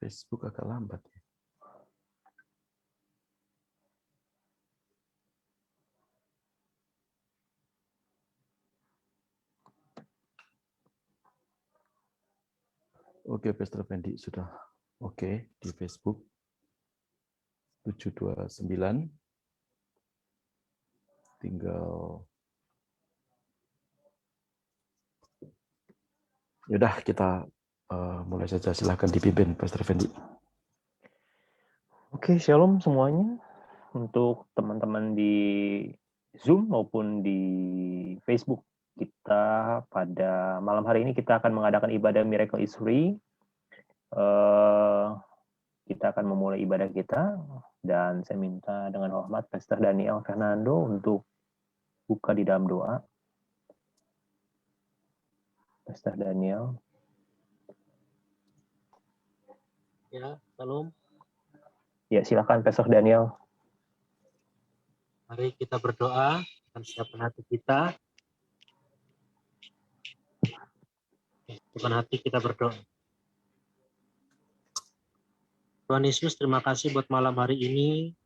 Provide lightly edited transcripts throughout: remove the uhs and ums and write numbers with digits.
Facebook agak lambat ya. Oke, Pastor Fendi sudah oke di Facebook 729. Tinggal yaudah kita mulai saja, silahkan dipimpin Pastor Fendi. Oke, shalom semuanya. Untuk teman-teman di Zoom maupun di Facebook, kita pada malam hari ini kita akan mengadakan ibadah Miracle is Free. Kita akan memulai ibadah kita, dan saya minta dengan hormat Pastor Daniel Fernando untuk buka di dalam doa. Pastor Daniel. Ya, shalom. Ya, silakan Pastor Daniel. Mari kita berdoa dan siapkan hati kita. Siapkan hati kita berdoa. Tuhan Yesus, terima kasih buat malam hari ini.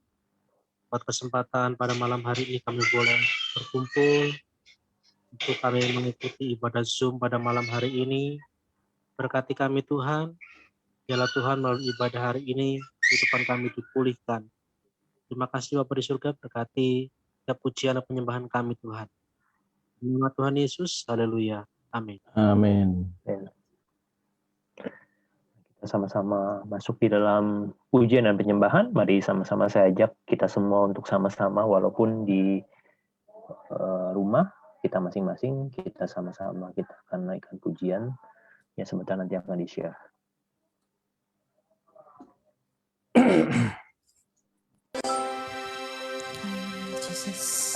Buat kesempatan pada malam hari ini kami boleh berkumpul untuk kami mengikuti ibadah Zoom pada malam hari ini. Berkati kami Tuhan. Biarlah Tuhan melalui ibadah hari ini kehidupan kami dipulihkan. Terima kasih Bapa di surga, berkati setiap pujian dan penyembahan kami Tuhan. Di nama Tuhan Yesus, haleluya. Amin. Amin. Kita sama-sama masuk di dalam pujian dan penyembahan. Mari sama-sama saya ajak kita semua untuk sama-sama, walaupun di rumah kita masing-masing, kita sama-sama kita akan naikkan pujian yang sebentar nanti akan di-share. Jesus.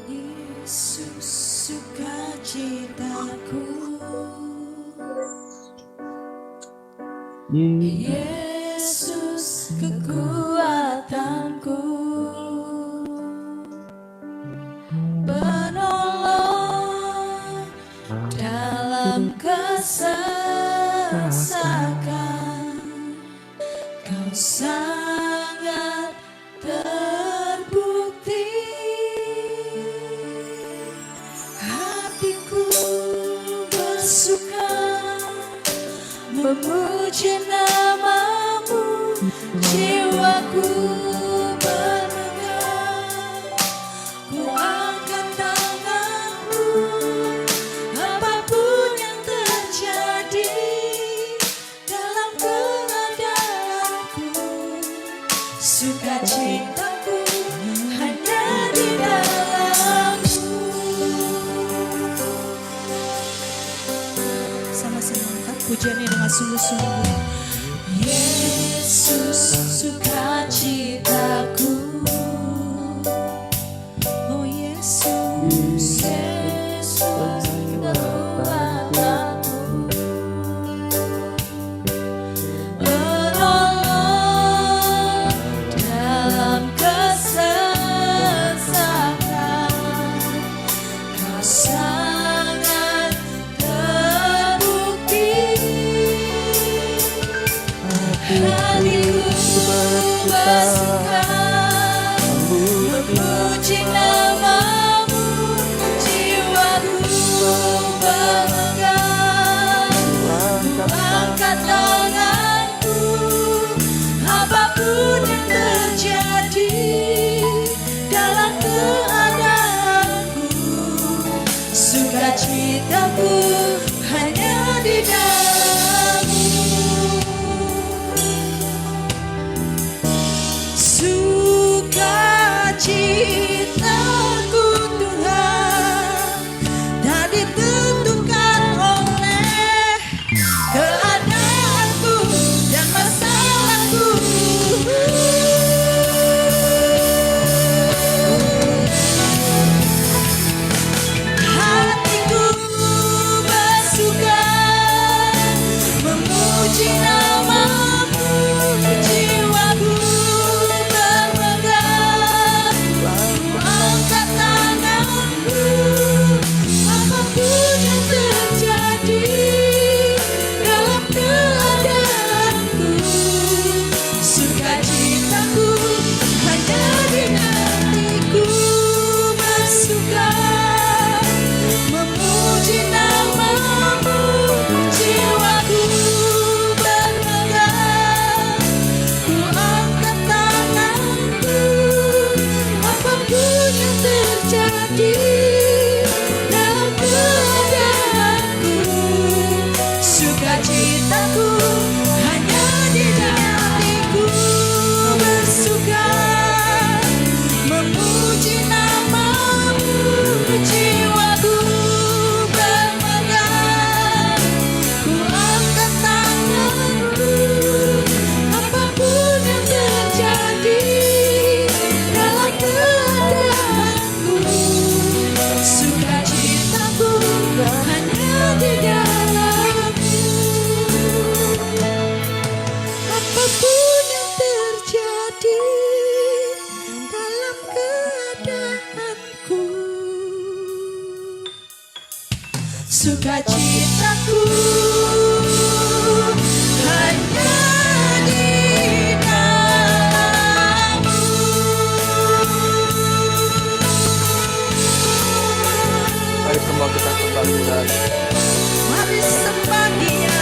Yesus sukacitaku, Yesus kekuatanku, penolong dalam kesesakan, Kau sangat terbukti. Hatiku bersuka memuji nama-Mu, jiwaku bermegah, ku angkat tanganku, apapun yang terjadi dalam keadaanku, sukacitaku hanya di dalam-Mu. Sama-sama angkat pujiannya dengan sungguh-sungguh. Yesus sukacitaku, oh Yesus, Yesus kekuatanku, penolong dalam kesesakan, Kau sangat terbukti. Hatiku bersuka memuji nama-Mu, jiwaku bermegah, ku angkat tanganku, apapun yang terjadi dalam keadaanku, sukacitaku hanya di dalam-Mu. Sukacitaku Tuhan tak ditentukan oleh keadaanku dan masalahku. Hatiku bersuka memuji nama-Mu, jiwaku bermegah, ku angkat sukacitaku hanya di dalam-Mu. Mari semua kita kembali dan Mari sembah Dia.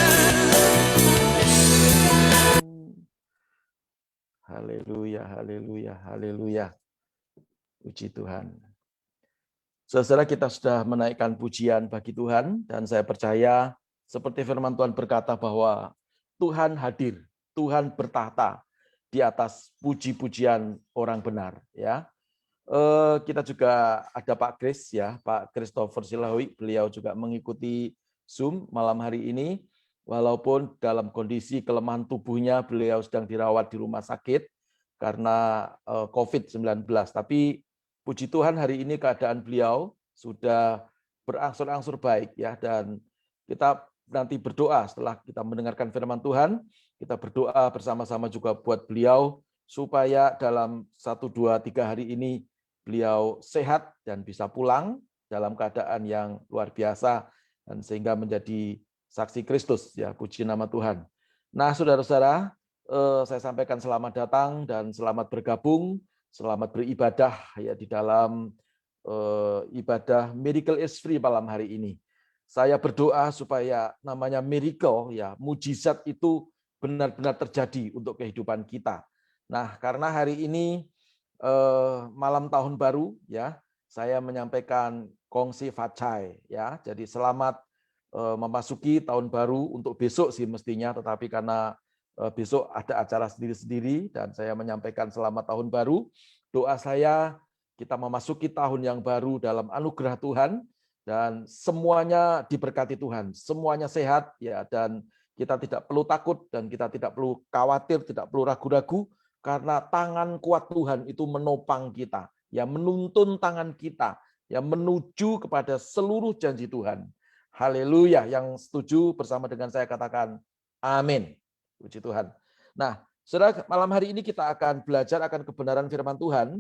haleluya, haleluya, haleluya. Puji Tuhan. Saudara, kita sudah menaikkan pujian bagi Tuhan, dan saya percaya seperti firman Tuhan berkata bahwa Tuhan hadir, Tuhan bertahta di atas puji-pujian orang benar. Ya, kita juga ada Pak Kris, ya, Pak Christopher Silahui, beliau juga mengikuti Zoom malam hari ini, walaupun dalam kondisi kelemahan tubuhnya beliau sedang dirawat di rumah sakit karena COVID-19, tapi puji Tuhan hari ini keadaan beliau sudah berangsur-angsur baik, ya, dan kita nanti berdoa setelah kita mendengarkan firman Tuhan, kita berdoa bersama-sama juga buat beliau supaya dalam 1, 2, 3 hari ini beliau sehat dan bisa pulang dalam keadaan yang luar biasa dan sehingga menjadi saksi Kristus, ya, puji nama Tuhan. Nah, saudara-saudara, saya sampaikan selamat datang dan selamat bergabung. Selamat beribadah, ya, di dalam ibadah Miracle is Free malam hari ini. Saya berdoa supaya namanya miracle, ya, mujizat itu benar-benar terjadi untuk kehidupan kita. Nah, karena hari ini malam tahun baru, ya, saya menyampaikan kongsi Fachai, ya. Jadi selamat memasuki tahun baru untuk besok sih mestinya, tetapi karena besok ada acara sendiri-sendiri dan saya menyampaikan selamat tahun baru. Doa saya kita memasuki tahun yang baru dalam anugerah Tuhan dan semuanya diberkati Tuhan, semuanya sehat, ya, dan kita tidak perlu takut dan kita tidak perlu khawatir, tidak perlu ragu-ragu karena tangan kuat Tuhan itu menopang kita, ya, menuntun tangan kita, ya, menuju kepada seluruh janji Tuhan. Haleluya, yang setuju bersama dengan saya katakan amin. Puji Tuhan. Nah, saudara, malam hari ini kita akan belajar akan kebenaran firman Tuhan.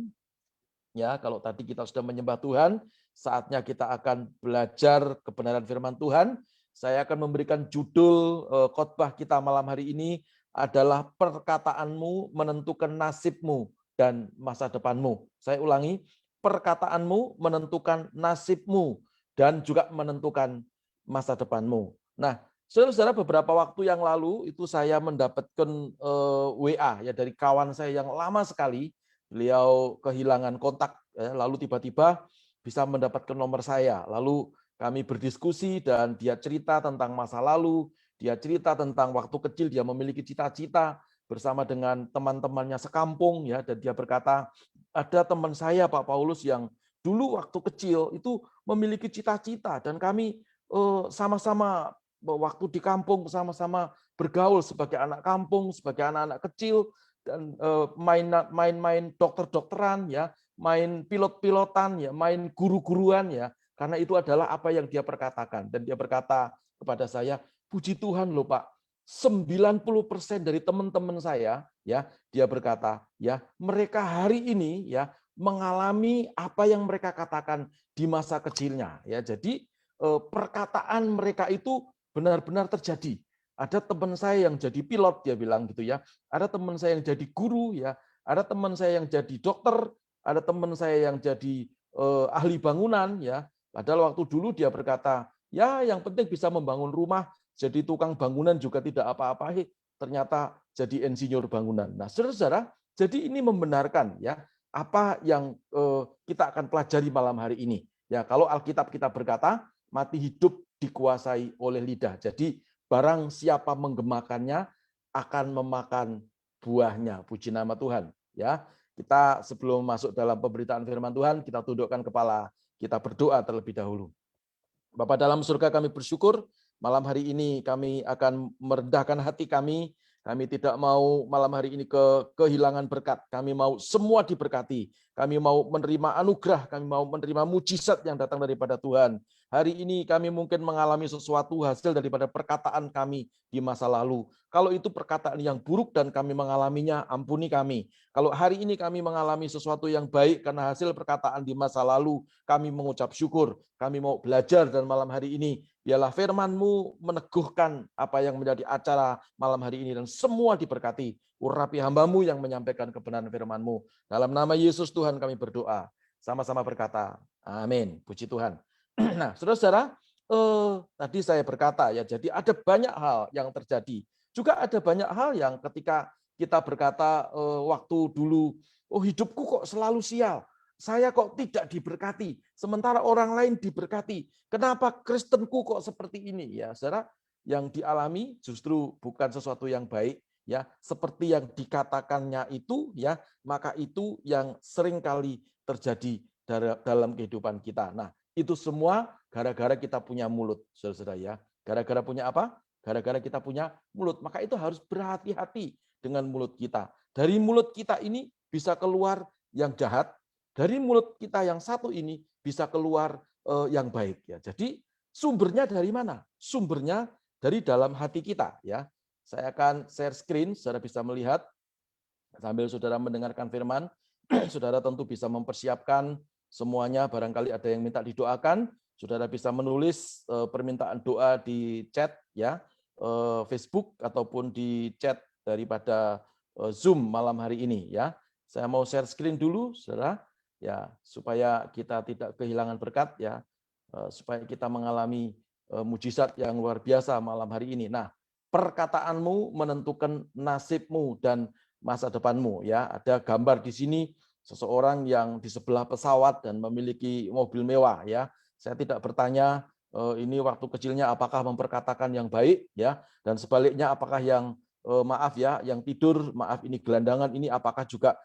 Ya, kalau tadi kita sudah menyembah Tuhan, saatnya kita akan belajar kebenaran firman Tuhan. Saya akan memberikan judul khotbah kita malam hari ini adalah perkataanmu menentukan nasibmu dan masa depanmu. Saya ulangi, perkataanmu menentukan nasibmu dan juga menentukan masa depanmu. Nah, saudara-saudara, beberapa waktu yang lalu itu saya mendapatkan WA, ya, dari kawan saya yang lama sekali. Beliau kehilangan kontak, ya, lalu tiba-tiba bisa mendapatkan nomor saya. Lalu kami berdiskusi dan dia cerita tentang masa lalu, dia cerita tentang waktu kecil dia memiliki cita-cita bersama dengan teman-temannya sekampung, ya, dan dia berkata, ada teman saya Pak Paulus yang dulu waktu kecil itu memiliki cita-cita dan kami sama-sama waktu di kampung sama-sama bergaul sebagai anak kampung, sebagai anak-anak kecil, dan main-main dokter-dokteran, ya, main pilot-pilotan, ya, main guru-guruan, ya, karena itu adalah apa yang dia perkatakan. Dan dia berkata kepada saya, puji Tuhan loh Pak, 90% dari teman-teman saya, ya, dia berkata, ya, mereka hari ini, ya, mengalami apa yang mereka katakan di masa kecilnya, ya. Jadi perkataan mereka itu benar-benar terjadi. Ada teman saya yang jadi pilot, dia bilang gitu, ya. Ada teman saya yang jadi guru, ya. Ada teman saya yang jadi dokter, ada teman saya yang jadi ahli bangunan, ya. Padahal waktu dulu dia berkata, ya, yang penting bisa membangun rumah, jadi tukang bangunan juga tidak apa-apa, ternyata jadi insinyur bangunan. Nah, saudara-saudara, jadi ini membenarkan, ya, apa yang kita akan pelajari malam hari ini. Ya, kalau Alkitab kita berkata, mati hidup dikuasai oleh lidah. Jadi barang siapa menggemakannya akan memakan buahnya. Puji nama Tuhan. Ya, kita sebelum masuk dalam pemberitaan firman Tuhan, kita tundukkan kepala, kita berdoa terlebih dahulu. Bapa dalam surga, kami bersyukur malam hari ini kami akan merendahkan hati kami. Kami tidak mau malam hari ini kehilangan berkat. Kami mau semua diberkati. Kami mau menerima anugerah, kami mau menerima mujizat yang datang daripada Tuhan. Hari ini kami mungkin mengalami sesuatu hasil daripada perkataan kami di masa lalu. Kalau itu perkataan yang buruk dan kami mengalaminya, ampuni kami. Kalau hari ini kami mengalami sesuatu yang baik karena hasil perkataan di masa lalu, kami mengucap syukur. Kami mau belajar dan malam hari ini, biarlah firman-Mu meneguhkan apa yang menjadi acara malam hari ini dan semua diberkati. Urapi hamba-Mu yang menyampaikan kebenaran firman-Mu. Dalam nama Yesus Tuhan kami berdoa. Sama-sama berkata, amin. Puji Tuhan. Nah, saudara-saudara, tadi saya berkata ya, jadi ada banyak hal yang terjadi. Juga ada banyak hal yang ketika kita berkata waktu dulu, oh hidupku kok selalu sial. Saya kok tidak diberkati, sementara orang lain diberkati. Kenapa Kristenku kok seperti ini? Ya, saudara, yang dialami justru bukan sesuatu yang baik, ya, seperti yang dikatakannya itu, ya, maka itu yang seringkali terjadi dalam kehidupan kita. Nah, itu semua gara-gara kita punya mulut, saudara-saudara ya. Gara-gara punya apa? Gara-gara kita punya mulut. Maka itu harus berhati-hati dengan mulut kita. Dari mulut kita ini bisa keluar yang jahat. Dari mulut kita yang satu ini bisa keluar yang baik. Ya. Jadi sumbernya dari mana? Sumbernya dari dalam hati kita. Ya. Saya akan share screen, saudara bisa melihat. Sambil saudara mendengarkan firman, saudara tentu bisa mempersiapkan semuanya. Barangkali ada yang minta didoakan, saudara bisa menulis permintaan doa di chat ya, Facebook ataupun di chat daripada Zoom malam hari ini ya. Saya mau share screen dulu, saudara, ya, supaya kita tidak kehilangan berkat ya, supaya kita mengalami mujizat yang luar biasa malam hari ini. Nah, perkataanmu menentukan nasibmu dan masa depanmu ya. Ada gambar di sini seseorang yang di sebelah pesawat dan memiliki mobil mewah ya. Saya tidak bertanya ini waktu kecilnya apakah memperkatakan yang baik ya, dan sebaliknya apakah yang maaf ya, yang tidur, maaf ini gelandangan ini apakah juga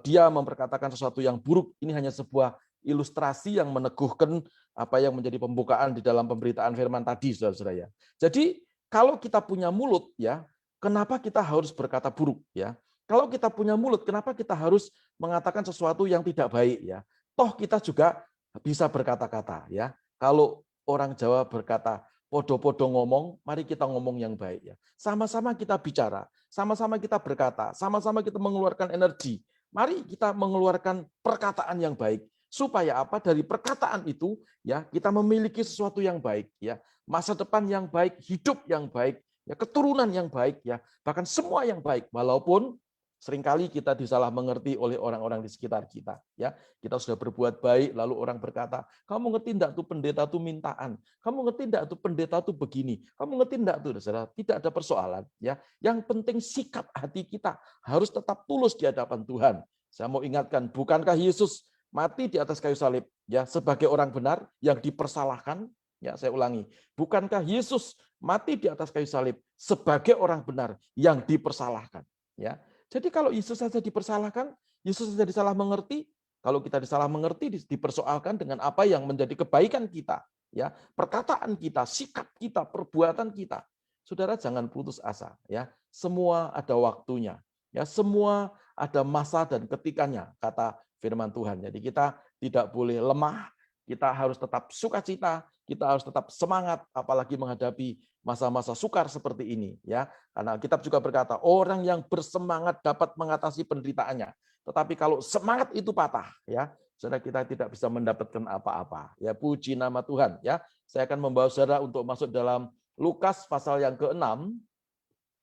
dia memperkatakan sesuatu yang buruk. Ini hanya sebuah ilustrasi yang meneguhkan apa yang menjadi pembukaan di dalam pemberitaan firman tadi, saudara-saudara ya. Jadi kalau kita punya mulut ya, kenapa kita harus berkata buruk ya? Kalau kita punya mulut, kenapa kita harus mengatakan sesuatu yang tidak baik ya? Toh kita juga bisa berkata-kata ya. Kalau orang Jawa berkata podo-podo ngomong, mari kita ngomong yang baik ya. Sama-sama kita bicara, sama-sama kita berkata, sama-sama kita mengeluarkan energi. Mari kita mengeluarkan perkataan yang baik. Supaya apa? Dari perkataan itu ya kita memiliki sesuatu yang baik ya, masa depan yang baik, hidup yang baik, ya keturunan yang baik ya, bahkan semua yang baik. Walaupun seringkali kita disalah mengerti oleh orang-orang di sekitar kita ya. Kita sudah berbuat baik lalu orang berkata, "Kamu ngerti enggak tuh pendeta tuh mintaan? Kamu ngerti enggak tuh pendeta tuh begini? Kamu ngerti enggak tuh?" Saudara, tidak ada persoalan ya. Yang penting sikap hati kita harus tetap tulus di hadapan Tuhan. Saya mau ingatkan, bukankah Yesus mati di atas kayu salib ya sebagai orang benar yang dipersalahkan? Ya, saya ulangi. Bukankah Yesus mati di atas kayu salib sebagai orang benar yang dipersalahkan? Ya. Jadi kalau Yesus saja dipersalahkan, Yesus saja disalah mengerti, kalau kita disalah mengerti dipersoalkan dengan apa yang menjadi kebaikan kita, ya, perkataan kita, sikap kita, perbuatan kita. Saudara jangan putus asa, ya. Semua ada waktunya. Ya, semua ada masa dan ketikanya, kata firman Tuhan. Jadi kita tidak boleh lemah, kita harus tetap sukacita, kita harus tetap semangat, apalagi menghadapi masa-masa sukar seperti ini. Ya, karena Alkitab juga berkata, orang yang bersemangat dapat mengatasi penderitaannya. Tetapi kalau semangat itu patah, ya, saudara kita tidak bisa mendapatkan apa-apa. Ya, puji nama Tuhan. Ya, saya akan membawa saudara untuk masuk dalam Lukas pasal yang ke-6,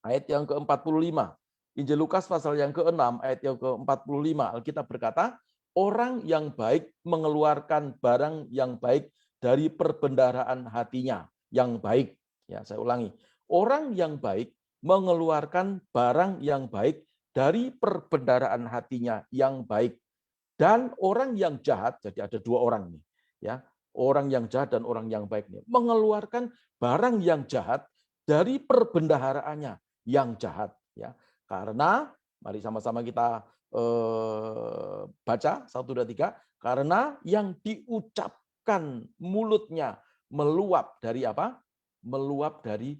ayat yang ke-45. Injil Lukas pasal yang ke-6 ayat yang ke-45, Alkitab berkata, orang yang baik mengeluarkan barang yang baik dari perbendaharaan hatinya yang baik. Ya, saya ulangi. Orang yang baik mengeluarkan barang yang baik dari perbendaharaan hatinya yang baik. Dan orang yang jahat, jadi ada dua orang nih, ya. Orang yang jahat dan orang yang baik nih, mengeluarkan barang yang jahat dari perbendaharaannya yang jahat, ya. Karena mari sama-sama kita baca 1 2 3, karena yang diucapkan mulutnya meluap dari apa? Meluap dari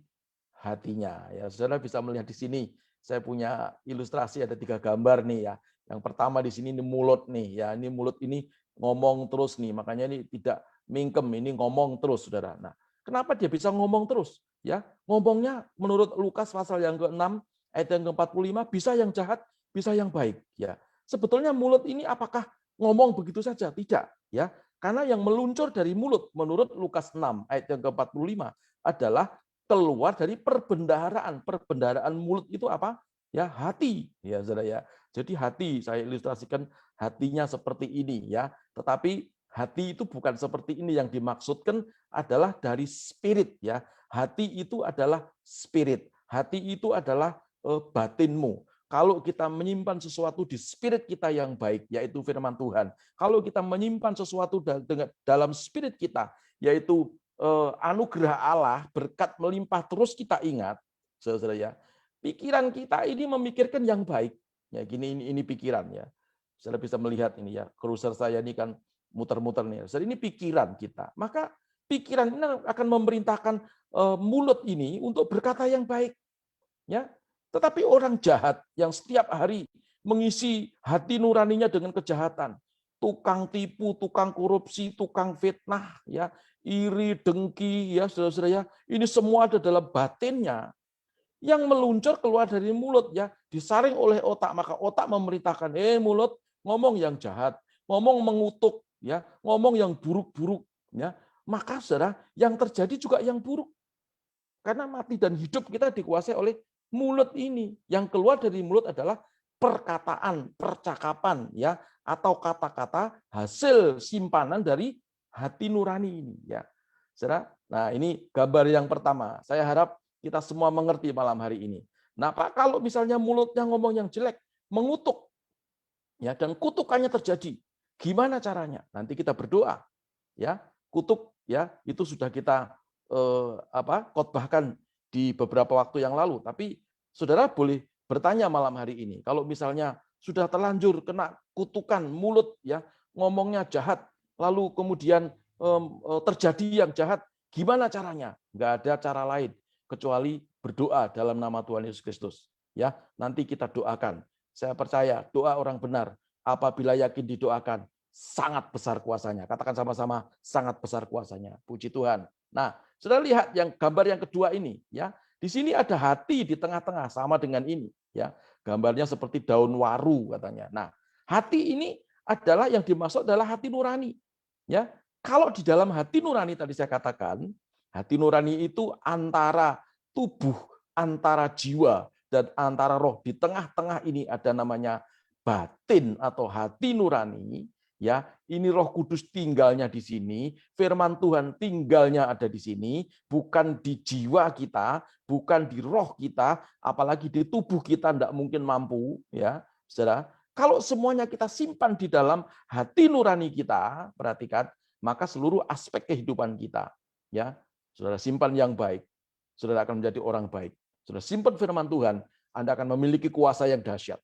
hatinya. Ya, saudara bisa melihat di sini saya punya ilustrasi, ada 3 gambar nih ya. Yang pertama di sini ini mulut nih ya, ini mulut ini ngomong terus nih, makanya ini tidak mingkem, ini ngomong terus Saudara. Nah, kenapa dia bisa ngomong terus? Ya, ngomongnya menurut Lukas pasal yang ke-6 ayat yang ke-45 bisa yang jahat, bisa yang baik ya. Sebetulnya mulut ini apakah ngomong begitu saja? Tidak ya. Karena yang meluncur dari mulut menurut Lukas 6 ayat yang ke-45 adalah keluar dari perbendaharaan. Perbendaharaan mulut itu apa? Ya, hati ya Saudara ya. Jadi hati, saya ilustrasikan hatinya seperti ini ya. Tetapi hati itu bukan seperti ini, yang dimaksudkan adalah dari spirit ya. Hati itu adalah spirit. Hati itu adalah batinmu. Kalau kita menyimpan sesuatu di spirit kita yang baik, yaitu firman Tuhan. Kalau kita menyimpan sesuatu dalam spirit kita, yaitu anugerah Allah, berkat melimpah terus kita ingat, saudara ya. Pikiran kita ini memikirkan yang baik. Ya, gini ini pikiran ya. Saudara bisa melihat ini ya, cruiser saya ini kan muter-muter nih. Saudara, ini pikiran kita. Maka pikiran ini akan memerintahkan mulut ini untuk berkata yang baik. Ya. Tetapi orang jahat yang setiap hari mengisi hati nuraninya dengan kejahatan, tukang tipu, tukang korupsi, tukang fitnah, ya, iri, dengki, ya, saudara-saudara ya, ini semua ada dalam batinnya. Yang meluncur keluar dari mulut, ya, disaring oleh otak, maka otak memerintahkan, mulut ngomong yang jahat, ngomong mengutuk, ya, ngomong yang buruk-buruk, ya, maka saudara yang terjadi juga yang buruk. Karena mati dan hidup kita dikuasai oleh mulut ini. Yang keluar dari mulut adalah perkataan, percakapan, ya, atau kata-kata hasil simpanan dari hati nurani ini, ya. Saudara, nah ini gambar yang pertama. Saya harap kita semua mengerti malam hari ini. Nah, Pak, kalau misalnya mulutnya ngomong yang jelek, mengutuk, ya, dan kutukannya terjadi, gimana caranya? Nanti kita berdoa, ya. Kutuk, ya, itu sudah kita khotbahkan di beberapa waktu yang lalu. Tapi saudara boleh bertanya malam hari ini, kalau misalnya sudah terlanjur kena kutukan mulut, ya, ngomongnya jahat, lalu kemudian terjadi yang jahat, gimana caranya? Nggak ada cara lain kecuali berdoa dalam nama Tuhan Yesus Kristus. Ya, nanti kita doakan. Saya percaya doa orang benar apabila yakin didoakan sangat besar kuasanya. Katakan sama-sama, sangat besar kuasanya. Puji Tuhan. Nah, sudah lihat yang gambar yang kedua ini, ya. Di sini ada hati di tengah-tengah, sama dengan ini, ya. Gambarnya seperti daun waru katanya. Nah, hati ini adalah yang dimaksud adalah hati nurani, ya. Kalau di dalam hati nurani tadi saya katakan, hati nurani itu antara tubuh, antara jiwa dan antara roh. Di tengah-tengah ini ada namanya batin atau hati nurani. Ya, ini Roh Kudus tinggalnya di sini, firman Tuhan tinggalnya ada di sini, bukan di jiwa kita, bukan di roh kita, apalagi di tubuh kita tidak mungkin mampu, ya, saudara. Kalau semuanya kita simpan di dalam hati nurani kita, perhatikan, maka seluruh aspek kehidupan kita, ya, saudara simpan yang baik, saudara akan menjadi orang baik. Saudara simpan firman Tuhan, Anda akan memiliki kuasa yang dahsyat.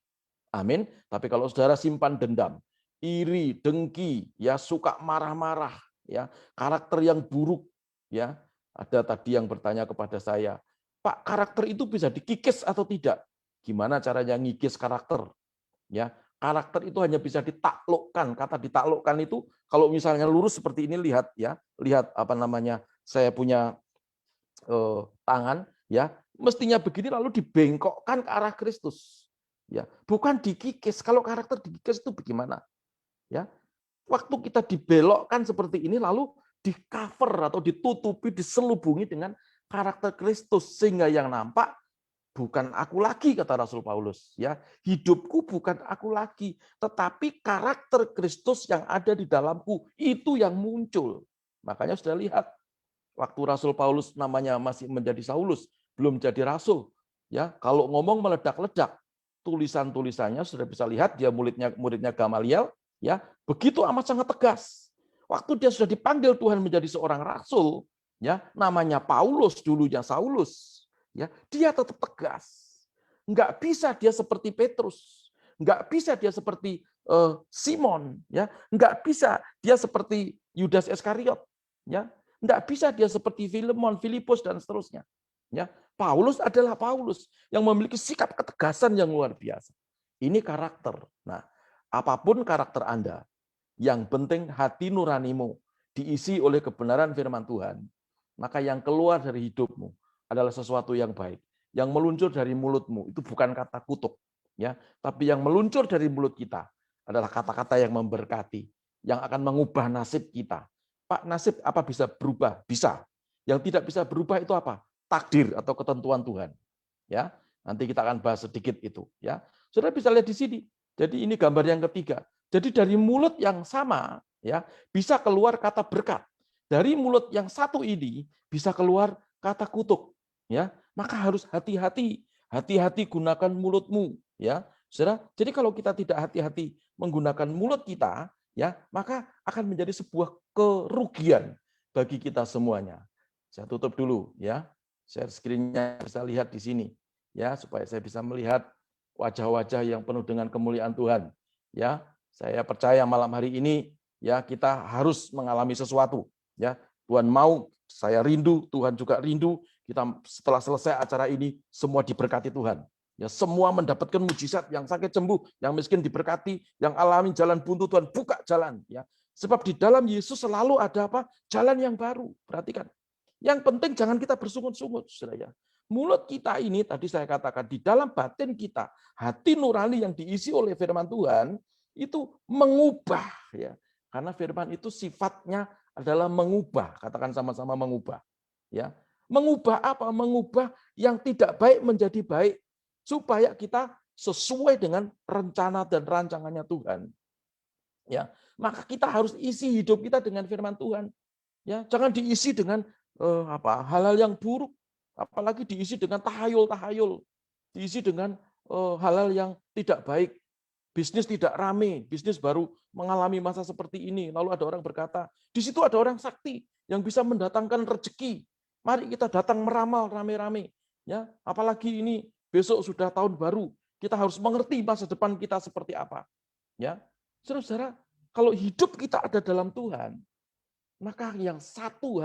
Amin. Tapi kalau saudara simpan dendam, iri, dengki, ya, suka marah-marah, ya, karakter yang buruk, ya. Ada tadi yang bertanya kepada saya, Pak, karakter itu bisa dikikis atau tidak? Gimana caranya ngikis karakter? Ya, karakter itu hanya bisa ditaklukkan. Kata ditaklukkan itu kalau misalnya lurus seperti ini, lihat, ya, lihat apa namanya? Saya punya tangan, ya, mestinya begini lalu dibengkokkan ke arah Kristus. Ya, bukan dikikis. Kalau karakter dikikis itu bagaimana? Ya, waktu kita dibelokkan seperti ini lalu di cover atau ditutupi, diselubungi dengan karakter Kristus sehingga yang nampak bukan aku lagi, kata Rasul Paulus, ya. Hidupku bukan aku lagi, tetapi karakter Kristus yang ada di dalamku itu yang muncul. Makanya sudah lihat waktu Rasul Paulus namanya masih menjadi Saulus, belum jadi rasul, ya. Kalau ngomong meledak-ledak, tulisan-tulisannya sudah bisa lihat, dia muridnya Gamaliel. Ya, begitu amat sangat tegas. Waktu dia sudah dipanggil Tuhan menjadi seorang rasul, ya, namanya Paulus, dulunya Saulus, ya, dia tetap tegas. Enggak bisa dia seperti Petrus, enggak bisa dia seperti Simon, ya, enggak bisa dia seperti Yudas Iskariot, ya, enggak bisa dia seperti Filemon, Filipus dan seterusnya. Ya, Paulus adalah Paulus yang memiliki sikap ketegasan yang luar biasa. Ini karakter. Nah, apapun karakter Anda, yang penting hati nuranimu diisi oleh kebenaran firman Tuhan, maka yang keluar dari hidupmu adalah sesuatu yang baik. Yang meluncur dari mulutmu itu bukan kata kutuk, ya, tapi yang meluncur dari mulut kita adalah kata-kata yang memberkati, yang akan mengubah nasib kita. Pak, nasib apa bisa berubah? Bisa. Yang tidak bisa berubah itu apa? Takdir atau ketentuan Tuhan. Ya, nanti kita akan bahas sedikit itu. Ya, saudara bisa lihat di sini. Jadi ini gambar yang ketiga. Jadi dari mulut yang sama, ya, bisa keluar kata berkat. Dari mulut yang satu ini bisa keluar kata kutuk. Ya, maka harus hati-hati. Hati-hati gunakan mulutmu. Ya, saudara. Jadi kalau kita tidak hati-hati menggunakan mulut kita, ya, maka akan menjadi sebuah kerugian bagi kita semuanya. Saya tutup dulu, ya. Share screen-nya bisa lihat di sini, ya, supaya saya bisa melihat wajah-wajah yang penuh dengan kemuliaan Tuhan. Ya, saya percaya malam hari ini, ya, kita harus mengalami sesuatu. Ya, Tuhan mau, saya rindu, Tuhan juga rindu. Kita setelah selesai acara ini, semua diberkati Tuhan. Ya, semua mendapatkan mujizat, yang sakit sembuh, yang miskin diberkati, yang alami jalan buntu Tuhan buka jalan. Ya, sebab di dalam Yesus selalu ada apa? Jalan yang baru. Perhatikan. Yang penting jangan kita bersungut-sungut, saudara. Mulut kita ini tadi saya katakan di dalam batin kita, hati nurani yang diisi oleh firman Tuhan itu mengubah, ya. Karena firman itu sifatnya adalah mengubah, katakan sama-sama mengubah, ya. Mengubah apa? Mengubah yang tidak baik menjadi baik supaya kita sesuai dengan rencana dan rancangannya Tuhan. Ya, maka kita harus isi hidup kita dengan firman Tuhan. Ya, jangan diisi dengan hal-hal yang buruk, apalagi diisi dengan tahayul-tahayul, diisi dengan hal-hal yang tidak baik. Bisnis tidak rame, bisnis baru mengalami masa seperti ini. Lalu ada orang berkata, di situ ada orang sakti yang bisa mendatangkan rezeki. Mari kita datang meramal rame-rame. Ya, apalagi ini besok sudah tahun baru, kita harus mengerti masa depan kita seperti apa. Ya, saudara-saudara, kalau hidup kita ada dalam Tuhan, maka hanya satu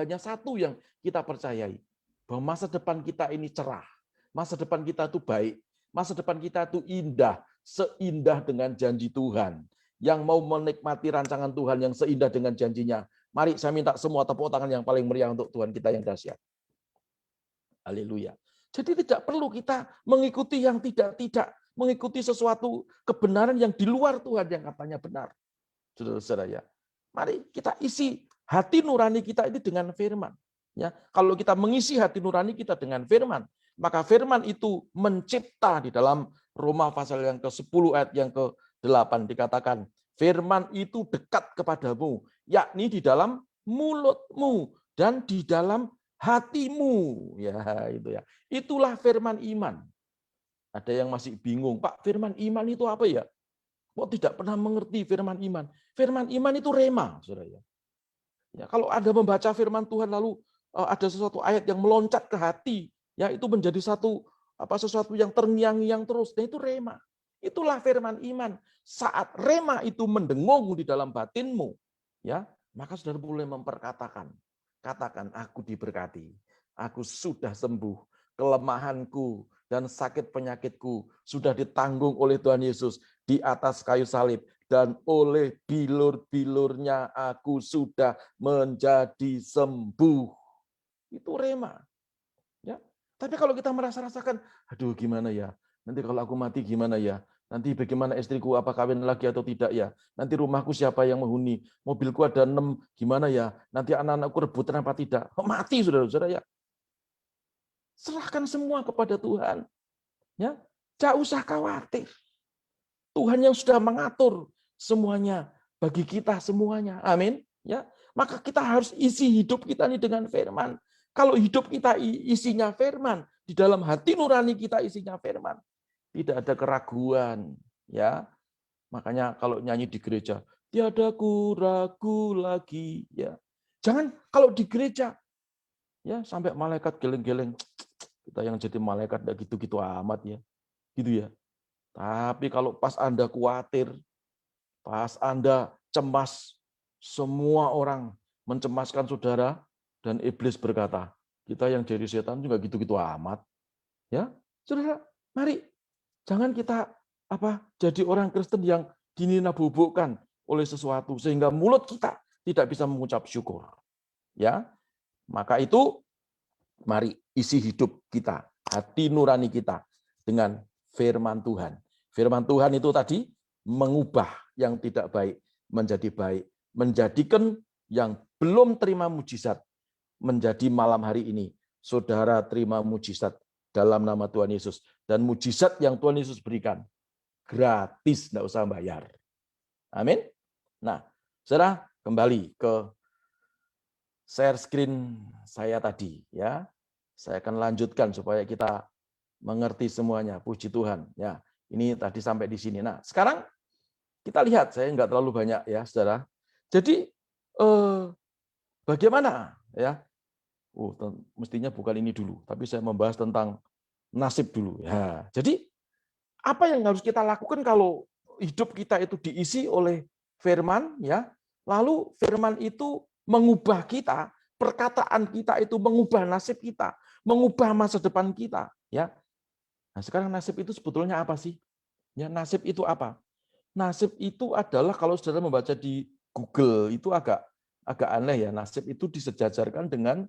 yang kita percayai, bahwa masa depan kita ini cerah, masa depan kita itu baik, masa depan kita itu indah, seindah dengan janji Tuhan. Yang mau menikmati rancangan Tuhan yang seindah dengan janjinya, mari saya minta semua tepuk tangan yang paling meriah untuk Tuhan kita yang dahsyat. Haleluya. Jadi tidak perlu kita mengikuti yang tidak, mengikuti sesuatu kebenaran yang di luar Tuhan yang katanya benar. Saudara-saudara, ya. Mari kita isi hati nurani kita ini dengan firman. Ya, kalau kita mengisi hati nurani kita dengan firman, maka firman itu mencipta. Di dalam Roma pasal yang ke-10 ayat yang ke-8 dikatakan, firman itu dekat kepadamu, yakni di dalam mulutmu dan di dalam hatimu. Ya, itu ya. Itulah firman iman. Ada yang masih bingung, Pak, firman iman itu apa ya? Kok tidak pernah mengerti firman iman? Firman iman itu rema, saudara. Ya, kalau Anda membaca firman Tuhan lalu ada sesuatu ayat yang meloncat ke hati, ya itu menjadi sesuatu yang terngiang-ngiang terus. Nah, itu rema. Itulah firman iman. Saat rema itu mendengung di dalam batinmu, ya, maka saudara boleh memperkatakan, katakan, aku diberkati, aku sudah sembuh, kelemahanku dan sakit penyakitku sudah ditanggung oleh Tuhan Yesus di atas kayu salib. Dan oleh bilur-bilurnya aku sudah menjadi sembuh. Itu rema. Ya. Tapi kalau kita merasa-rasakan, aduh gimana ya, nanti kalau aku mati gimana ya, nanti bagaimana istriku, apa kawin lagi atau tidak ya, nanti rumahku siapa yang menghuni, mobilku ada 6, gimana ya, nanti anak-anakku rebutan apa tidak, mati saudara-saudara ya. Serahkan semua kepada Tuhan. Ya, jangan usah khawatir. Tuhan yang sudah mengatur semuanya bagi kita semuanya. Amin. Ya, maka kita harus isi hidup kita ini dengan firman. Kalau hidup kita isinya firman, di dalam hati nurani kita isinya firman, tidak ada keraguan, ya. Makanya kalau nyanyi di gereja, tiada ku ragu lagi, ya. Jangan kalau di gereja ya sampai malaikat geleng-geleng, kita yang jadi malaikat enggak gitu-gitu amat ya. Gitu ya. Tapi kalau pas Anda khawatir, pas Anda cemas, semua orang mencemaskan saudara, dan iblis berkata, kita yang jadi setan juga gitu-gitu amat. Ya, saudara, mari jangan kita jadi orang Kristen yang dinina-bobokkan oleh sesuatu sehingga mulut kita tidak bisa mengucap syukur. Ya, maka itu mari isi hidup kita, hati nurani kita dengan firman Tuhan. Firman Tuhan itu tadi mengubah yang tidak baik menjadi baik, menjadikan yang belum terima mujizat menjadi malam hari ini. Saudara terima mujizat dalam nama Tuhan Yesus. Dan mujizat yang Tuhan Yesus berikan gratis, tidak usah bayar. Amin. Nah, saudara, kembali ke share screen saya tadi, ya. Saya akan lanjutkan supaya kita mengerti semuanya. Puji Tuhan, ya. Ini tadi sampai di sini. Nah, sekarang kita lihat, saya nggak terlalu banyak, ya, saudara. Jadi bagaimana, ya? Mestinya bukan ini dulu, tapi saya membahas tentang nasib dulu. Ya, jadi apa yang harus kita lakukan kalau hidup kita itu diisi oleh firman, ya? Lalu firman itu mengubah kita, perkataan kita itu mengubah nasib kita, mengubah masa depan kita, ya. Nah, sekarang nasib itu sebetulnya apa sih? Ya, nasib itu apa? Nasib itu adalah kalau saudara membaca di Google itu agak aneh ya. Nasib itu disejajarkan dengan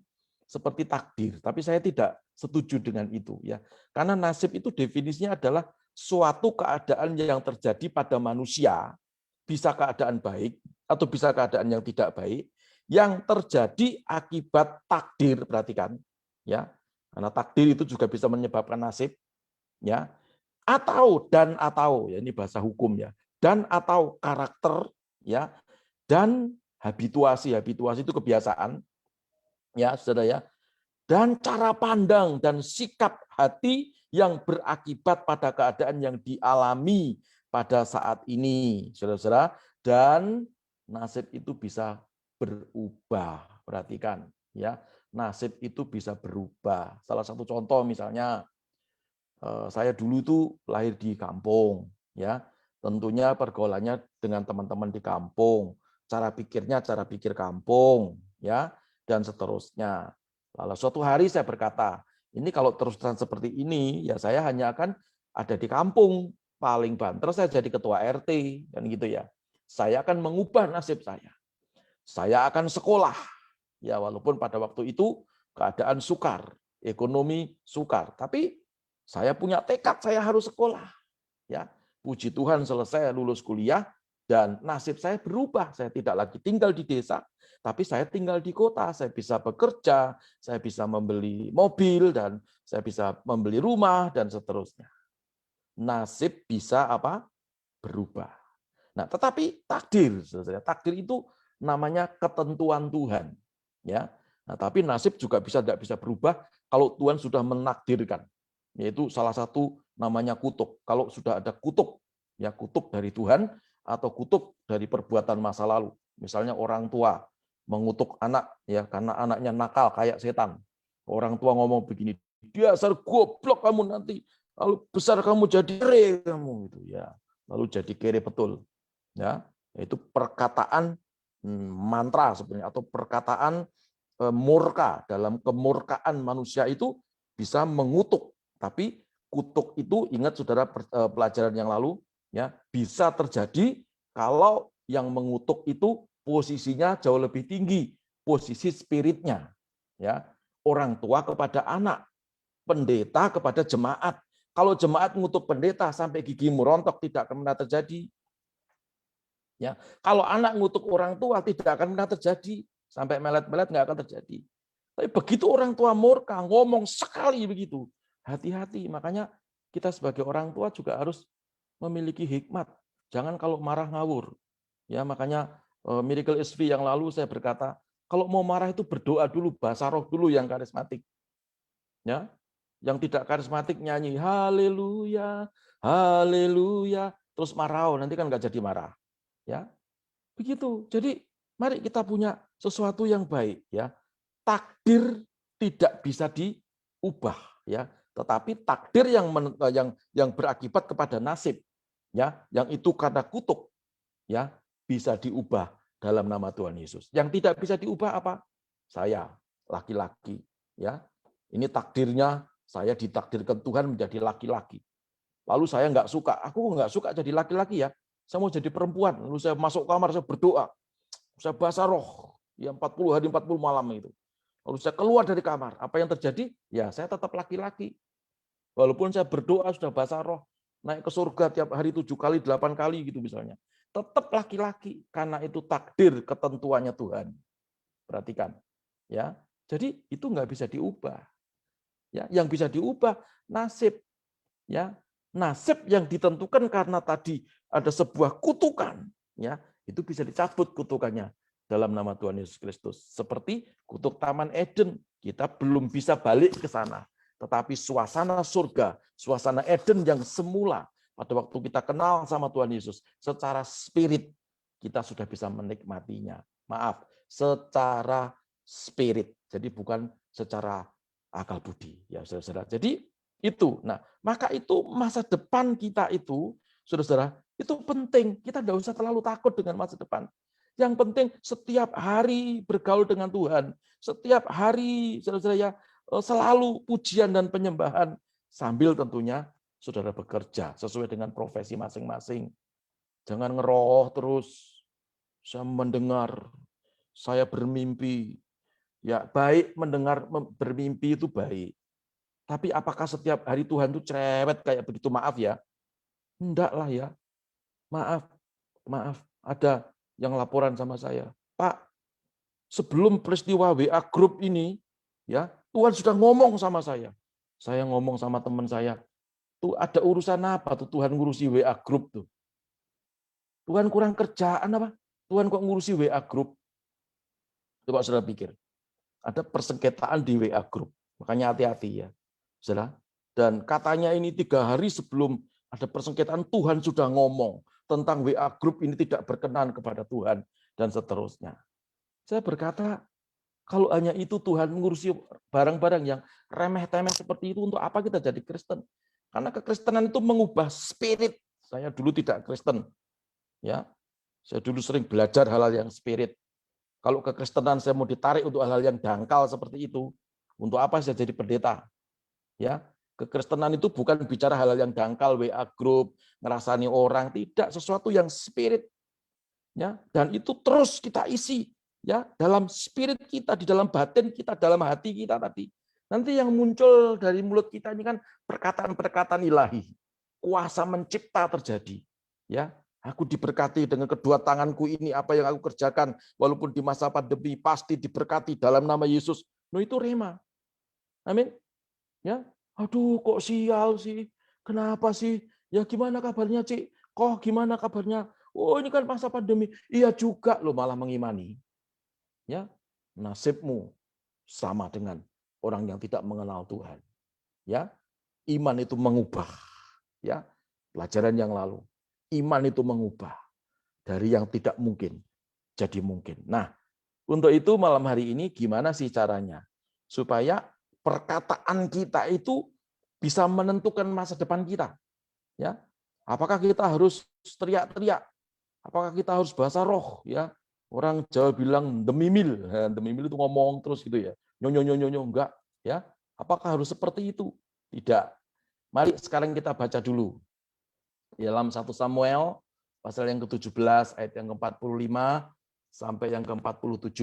seperti takdir, tapi saya tidak setuju dengan itu ya. Karena nasib itu definisinya adalah suatu keadaan yang terjadi pada manusia, bisa keadaan baik atau bisa keadaan yang tidak baik, yang terjadi akibat takdir, perhatikan ya. Karena takdir itu juga bisa menyebabkan nasib ya. Atau ya ini bahasa hukum ya. Dan atau karakter ya, dan habituasi itu kebiasaan ya, saudara ya, dan cara pandang dan sikap hati yang berakibat pada keadaan yang dialami pada saat ini, saudara-saudara. Dan nasib itu bisa berubah, perhatikan ya, nasib itu bisa berubah. Salah satu contoh misalnya, saya dulu itu lahir di kampung ya, tentunya pergaulannya dengan teman-teman di kampung, cara pikirnya cara pikir kampung ya, dan seterusnya. Lalu suatu hari saya berkata, ini kalau terus-terusan seperti ini ya saya hanya akan ada di kampung, paling banter saya jadi ketua RT dan gitu ya. Saya akan mengubah nasib saya. Saya akan sekolah ya, walaupun pada waktu itu keadaan sukar, ekonomi sukar, tapi saya punya tekad saya harus sekolah. Ya, puji Tuhan selesai lulus kuliah dan nasib saya berubah. Saya tidak lagi tinggal di desa, tapi saya tinggal di kota. Saya bisa bekerja, saya bisa membeli mobil dan saya bisa membeli rumah dan seterusnya. Nasib bisa berubah. Nah, tetapi takdir, takdir itu namanya ketentuan Tuhan. Ya, nah, tapi nasib juga tidak bisa berubah kalau Tuhan sudah menakdirkan. Yaitu salah satu namanya kutuk. Kalau sudah ada kutuk, ya kutuk dari Tuhan atau kutuk dari perbuatan masa lalu. Misalnya orang tua mengutuk anak ya karena anaknya nakal kayak setan. Orang tua ngomong begini, dasar goblok kamu nanti, lalu besar kamu jadi kere kamu gitu ya. Lalu jadi kere betul. Ya, itu perkataan mantra sebenarnya atau perkataan murka. Dalam kemurkaan manusia itu bisa mengutuk. Tapi kutuk itu, ingat saudara pelajaran yang lalu, ya bisa terjadi kalau yang mengutuk itu posisinya jauh lebih tinggi, posisi spiritnya, ya orang tua kepada anak, pendeta kepada jemaat. Kalau jemaat mengutuk pendeta sampai gigi merontok tidak akan pernah terjadi. Ya, kalau anak mengutuk orang tua tidak akan pernah terjadi, sampai melet-melet nggak akan terjadi. Tapi begitu orang tua murka ngomong sekali begitu, hati-hati. Makanya kita sebagai orang tua juga harus memiliki hikmat. Jangan kalau marah ngawur. Ya, makanya Miracle SV yang lalu saya berkata, kalau mau marah itu berdoa dulu, bahasa roh dulu yang karismatik. Ya, yang tidak karismatik nyanyi haleluya, haleluya, terus marah, nanti kan nggak jadi marah. Ya, begitu. Jadi mari kita punya sesuatu yang baik. Ya, takdir tidak bisa diubah. Ya, tetapi takdir yang berakibat kepada nasib, ya, yang itu karena kutuk, ya, bisa diubah dalam nama Tuhan Yesus. Yang tidak bisa diubah apa? Saya laki-laki, ya. Ini takdirnya Saya ditakdirkan Tuhan menjadi laki-laki. Lalu saya nggak suka, aku nggak suka jadi laki-laki ya. Saya mau jadi perempuan. Lalu saya masuk kamar, saya berdoa. Saya bahasa roh. Ya 40 hari 40 malam itu. Lalu saya keluar dari kamar. Apa yang terjadi? Ya saya tetap laki-laki. Walaupun saya berdoa sudah bahasa roh. Naik ke surga tiap hari 7 kali, 8 kali gitu misalnya. Tetap laki-laki. Karena itu takdir ketentuannya Tuhan. Perhatikan. Ya, jadi itu nggak bisa diubah. Ya, yang bisa diubah nasib. Ya, nasib yang ditentukan karena tadi ada sebuah kutukan. Ya, itu bisa dicabut kutukannya dalam nama Tuhan Yesus Kristus. Seperti kutuk Taman Eden, kita belum bisa balik ke sana. Tetapi suasana surga, suasana Eden yang semula pada waktu kita kenal sama Tuhan Yesus, secara spirit kita sudah bisa menikmatinya. Maaf, secara spirit. Jadi bukan secara akal budi, ya saudara-saudara. Jadi itu. Nah, maka itu masa depan kita itu, saudara-saudara, itu penting. Kita tidak usah terlalu takut dengan masa depan. Yang penting setiap hari bergaul dengan Tuhan. Setiap hari, saudara-saudara, ya, selalu pujian dan penyembahan. Sambil tentunya saudara bekerja sesuai dengan profesi masing-masing. Jangan ngeroh terus. Saya mendengar, saya bermimpi. Ya, baik mendengar bermimpi itu baik. Tapi apakah setiap hari Tuhan itu cerewet kayak begitu? Maaf ya. Enggak lah ya. Maaf. Ada yang laporan sama saya. Pak, sebelum peristiwa WA Group ini, ya Tuhan sudah ngomong sama saya. Saya ngomong sama teman saya, tuh ada urusan apa tuh Tuhan ngurusi WA Group tuh? Tuhan kurang kerjaan apa? Tuhan kok ngurusi WA Group? Coba saudara pikir. Ada persengketaan di WA Group. Makanya hati-hati ya. Saudara. Dan katanya ini 3 hari sebelum ada persengketaan, Tuhan sudah ngomong tentang WA Group ini tidak berkenan kepada Tuhan dan seterusnya. Saya berkata, kalau hanya itu Tuhan mengurusi barang-barang yang remeh-temeh seperti itu, untuk apa kita jadi Kristen? Karena kekristenan itu mengubah spirit. Saya dulu tidak Kristen. Ya, saya dulu sering belajar hal-hal yang spirit. Kalau kekristenan saya mau ditarik untuk hal-hal yang dangkal seperti itu, untuk apa saya jadi pendeta? Ya, kekristenan itu bukan bicara hal-hal yang dangkal, WA Group, ngerasani orang, tidak, sesuatu yang spirit. Ya, dan itu terus kita isi ya dalam spirit kita, di dalam batin kita, dalam hati kita tadi. Nanti yang muncul dari mulut kita ini kan perkataan-perkataan ilahi. Kuasa mencipta terjadi. Ya, aku diberkati dengan kedua tanganku ini, apa yang aku kerjakan walaupun di masa pandemi pasti diberkati dalam nama Yesus. No, itu rema. Amin. Ya, aduh kok sial sih. Kenapa sih? Ya gimana kabarnya, Cik? Kok gimana kabarnya? Oh, ini kan masa pandemi. Iya juga lo malah mengimani. Ya, nasibmu sama dengan orang yang tidak mengenal Tuhan. Ya, iman itu mengubah. Ya, pelajaran yang lalu. Iman itu mengubah dari yang tidak mungkin jadi mungkin. Nah, untuk itu malam hari ini gimana sih caranya supaya perkataan kita itu bisa menentukan masa depan kita? Ya, apakah kita harus teriak-teriak? Apakah kita harus bahasa roh? Ya, orang Jawa bilang demimil, demimil itu ngomong terus gitu ya, nyonyo enggak? Ya, apakah harus seperti itu? Tidak. Mari sekarang kita baca dulu dalam 1 Samuel pasal yang ke-17 ayat yang ke-45 sampai yang ke-47.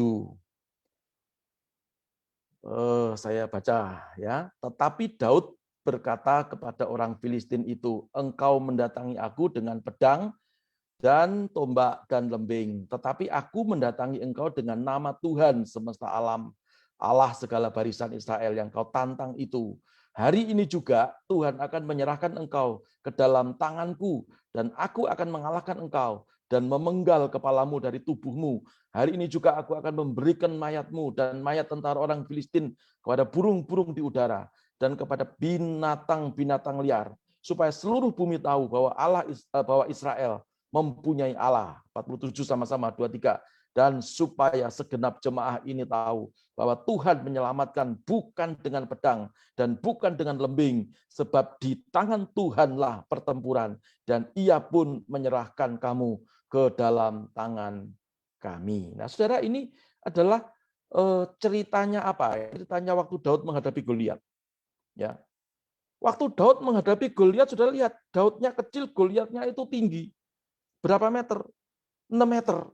Saya baca ya. Tetapi Daud berkata kepada orang Filistin itu, engkau mendatangi aku dengan pedang dan tombak dan lembing, tetapi aku mendatangi engkau dengan nama Tuhan semesta alam, Allah segala barisan Israel yang kau tantang itu. Hari ini juga Tuhan akan menyerahkan engkau ke dalam tanganku, dan aku akan mengalahkan engkau dan memenggal kepalamu dari tubuhmu. Hari ini juga aku akan memberikan mayatmu dan mayat tentara orang Filistin kepada burung-burung di udara dan kepada binatang-binatang liar, supaya seluruh bumi tahu bahwa Israel mempunyai Allah. 47 sama-sama 23. Dan supaya segenap jemaah ini tahu bahwa Tuhan menyelamatkan bukan dengan pedang dan bukan dengan lembing, sebab di tangan Tuhanlah pertempuran, dan Ia pun menyerahkan kamu ke dalam tangan kami. Nah, saudara, ini adalah ceritanya apa? Ceritanya waktu Daud menghadapi Goliat. Ya, Waktu Daud menghadapi Goliat, sudah lihat, Daudnya kecil, Goliatnya itu tinggi. Berapa meter? 6 meter.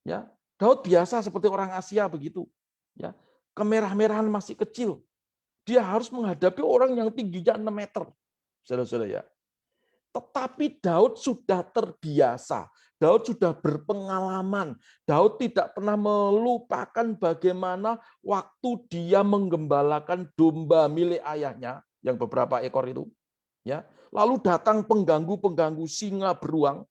Ya, Daud biasa seperti orang Asia begitu. Ya, kemerah-merahan masih kecil. Dia harus menghadapi orang yang tingginya 6 meter. Saudara-saudara ya. Tetapi Daud sudah terbiasa. Daud sudah berpengalaman. Daud tidak pernah melupakan bagaimana waktu dia menggembalakan domba milik ayahnya, yang beberapa ekor itu. Ya, lalu datang pengganggu-pengganggu singa beruang.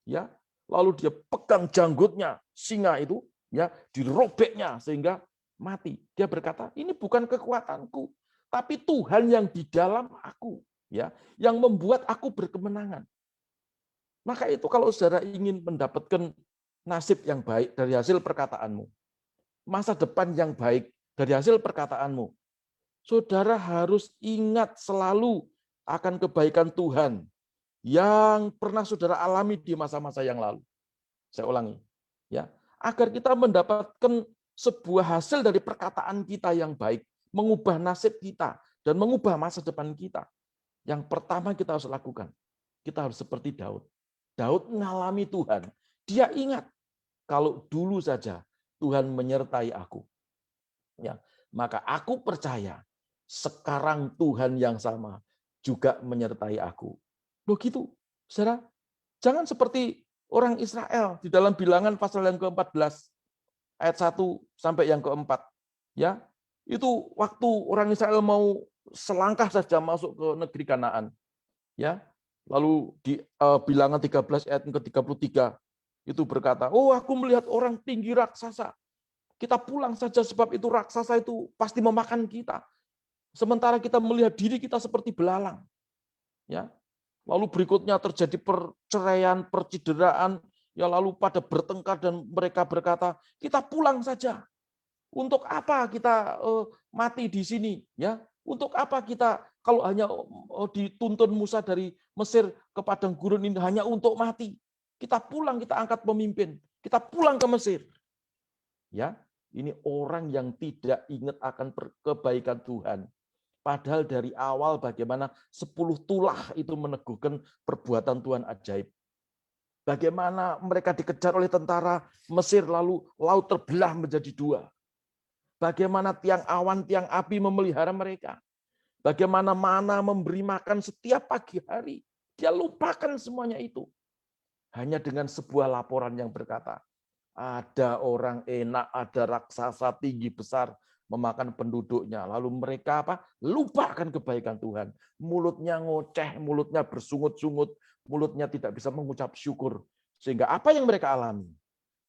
Ya, lalu dia pegang janggutnya singa itu, ya, dirobeknya sehingga mati. Dia berkata, ini bukan kekuatanku, tapi Tuhan yang di dalam aku, ya, yang membuat aku berkemenangan. Maka itu kalau saudara ingin mendapatkan nasib yang baik dari hasil perkataanmu, masa depan yang baik dari hasil perkataanmu, saudara harus ingat selalu akan kebaikan Tuhan yang pernah saudara alami di masa-masa yang lalu. Saya ulangi, ya, agar kita mendapatkan sebuah hasil dari perkataan kita yang baik, mengubah nasib kita dan mengubah masa depan kita. Yang pertama kita harus lakukan, kita harus seperti Daud. Daud mengalami Tuhan. Dia ingat kalau dulu saja Tuhan menyertai aku. Ya, maka aku percaya sekarang Tuhan yang sama juga menyertai aku. Begitu, saudara. Jangan seperti orang Israel di dalam Bilangan pasal yang ke-14 ayat 1 sampai yang ke-4. Ya, itu waktu orang Israel mau selangkah saja masuk ke negeri Kanaan. Ya, lalu di Bilangan 13 ayat ke-33 itu berkata, "Oh, aku melihat orang tinggi raksasa. Kita pulang saja sebab itu raksasa itu pasti memakan kita. Sementara kita melihat diri kita seperti belalang." Ya. Lalu berikutnya terjadi perceraian, percideraan, ya lalu pada bertengkar dan mereka berkata, "Kita pulang saja. Untuk apa kita mati di sini? Ya, untuk apa kita kalau hanya dituntun Musa dari Mesir ke padang gurun ini hanya untuk mati? Kita pulang, kita angkat pemimpin. Kita pulang ke Mesir." Ya, ini orang yang tidak ingat akan kebaikan Tuhan. Padahal dari awal bagaimana 10 tulah itu meneguhkan perbuatan Tuhan ajaib. Bagaimana mereka dikejar oleh tentara Mesir lalu laut terbelah menjadi 2. Bagaimana tiang awan, tiang api memelihara mereka. Bagaimana mana memberi makan setiap pagi hari. Dia lupakan semuanya itu. Hanya dengan sebuah laporan yang berkata, ada orang enak, ada raksasa tinggi besar memakan penduduknya. Lalu mereka apa? Lupakan kebaikan Tuhan. Mulutnya ngoceh, mulutnya bersungut-sungut, mulutnya tidak bisa mengucap syukur. Sehingga apa yang mereka alami?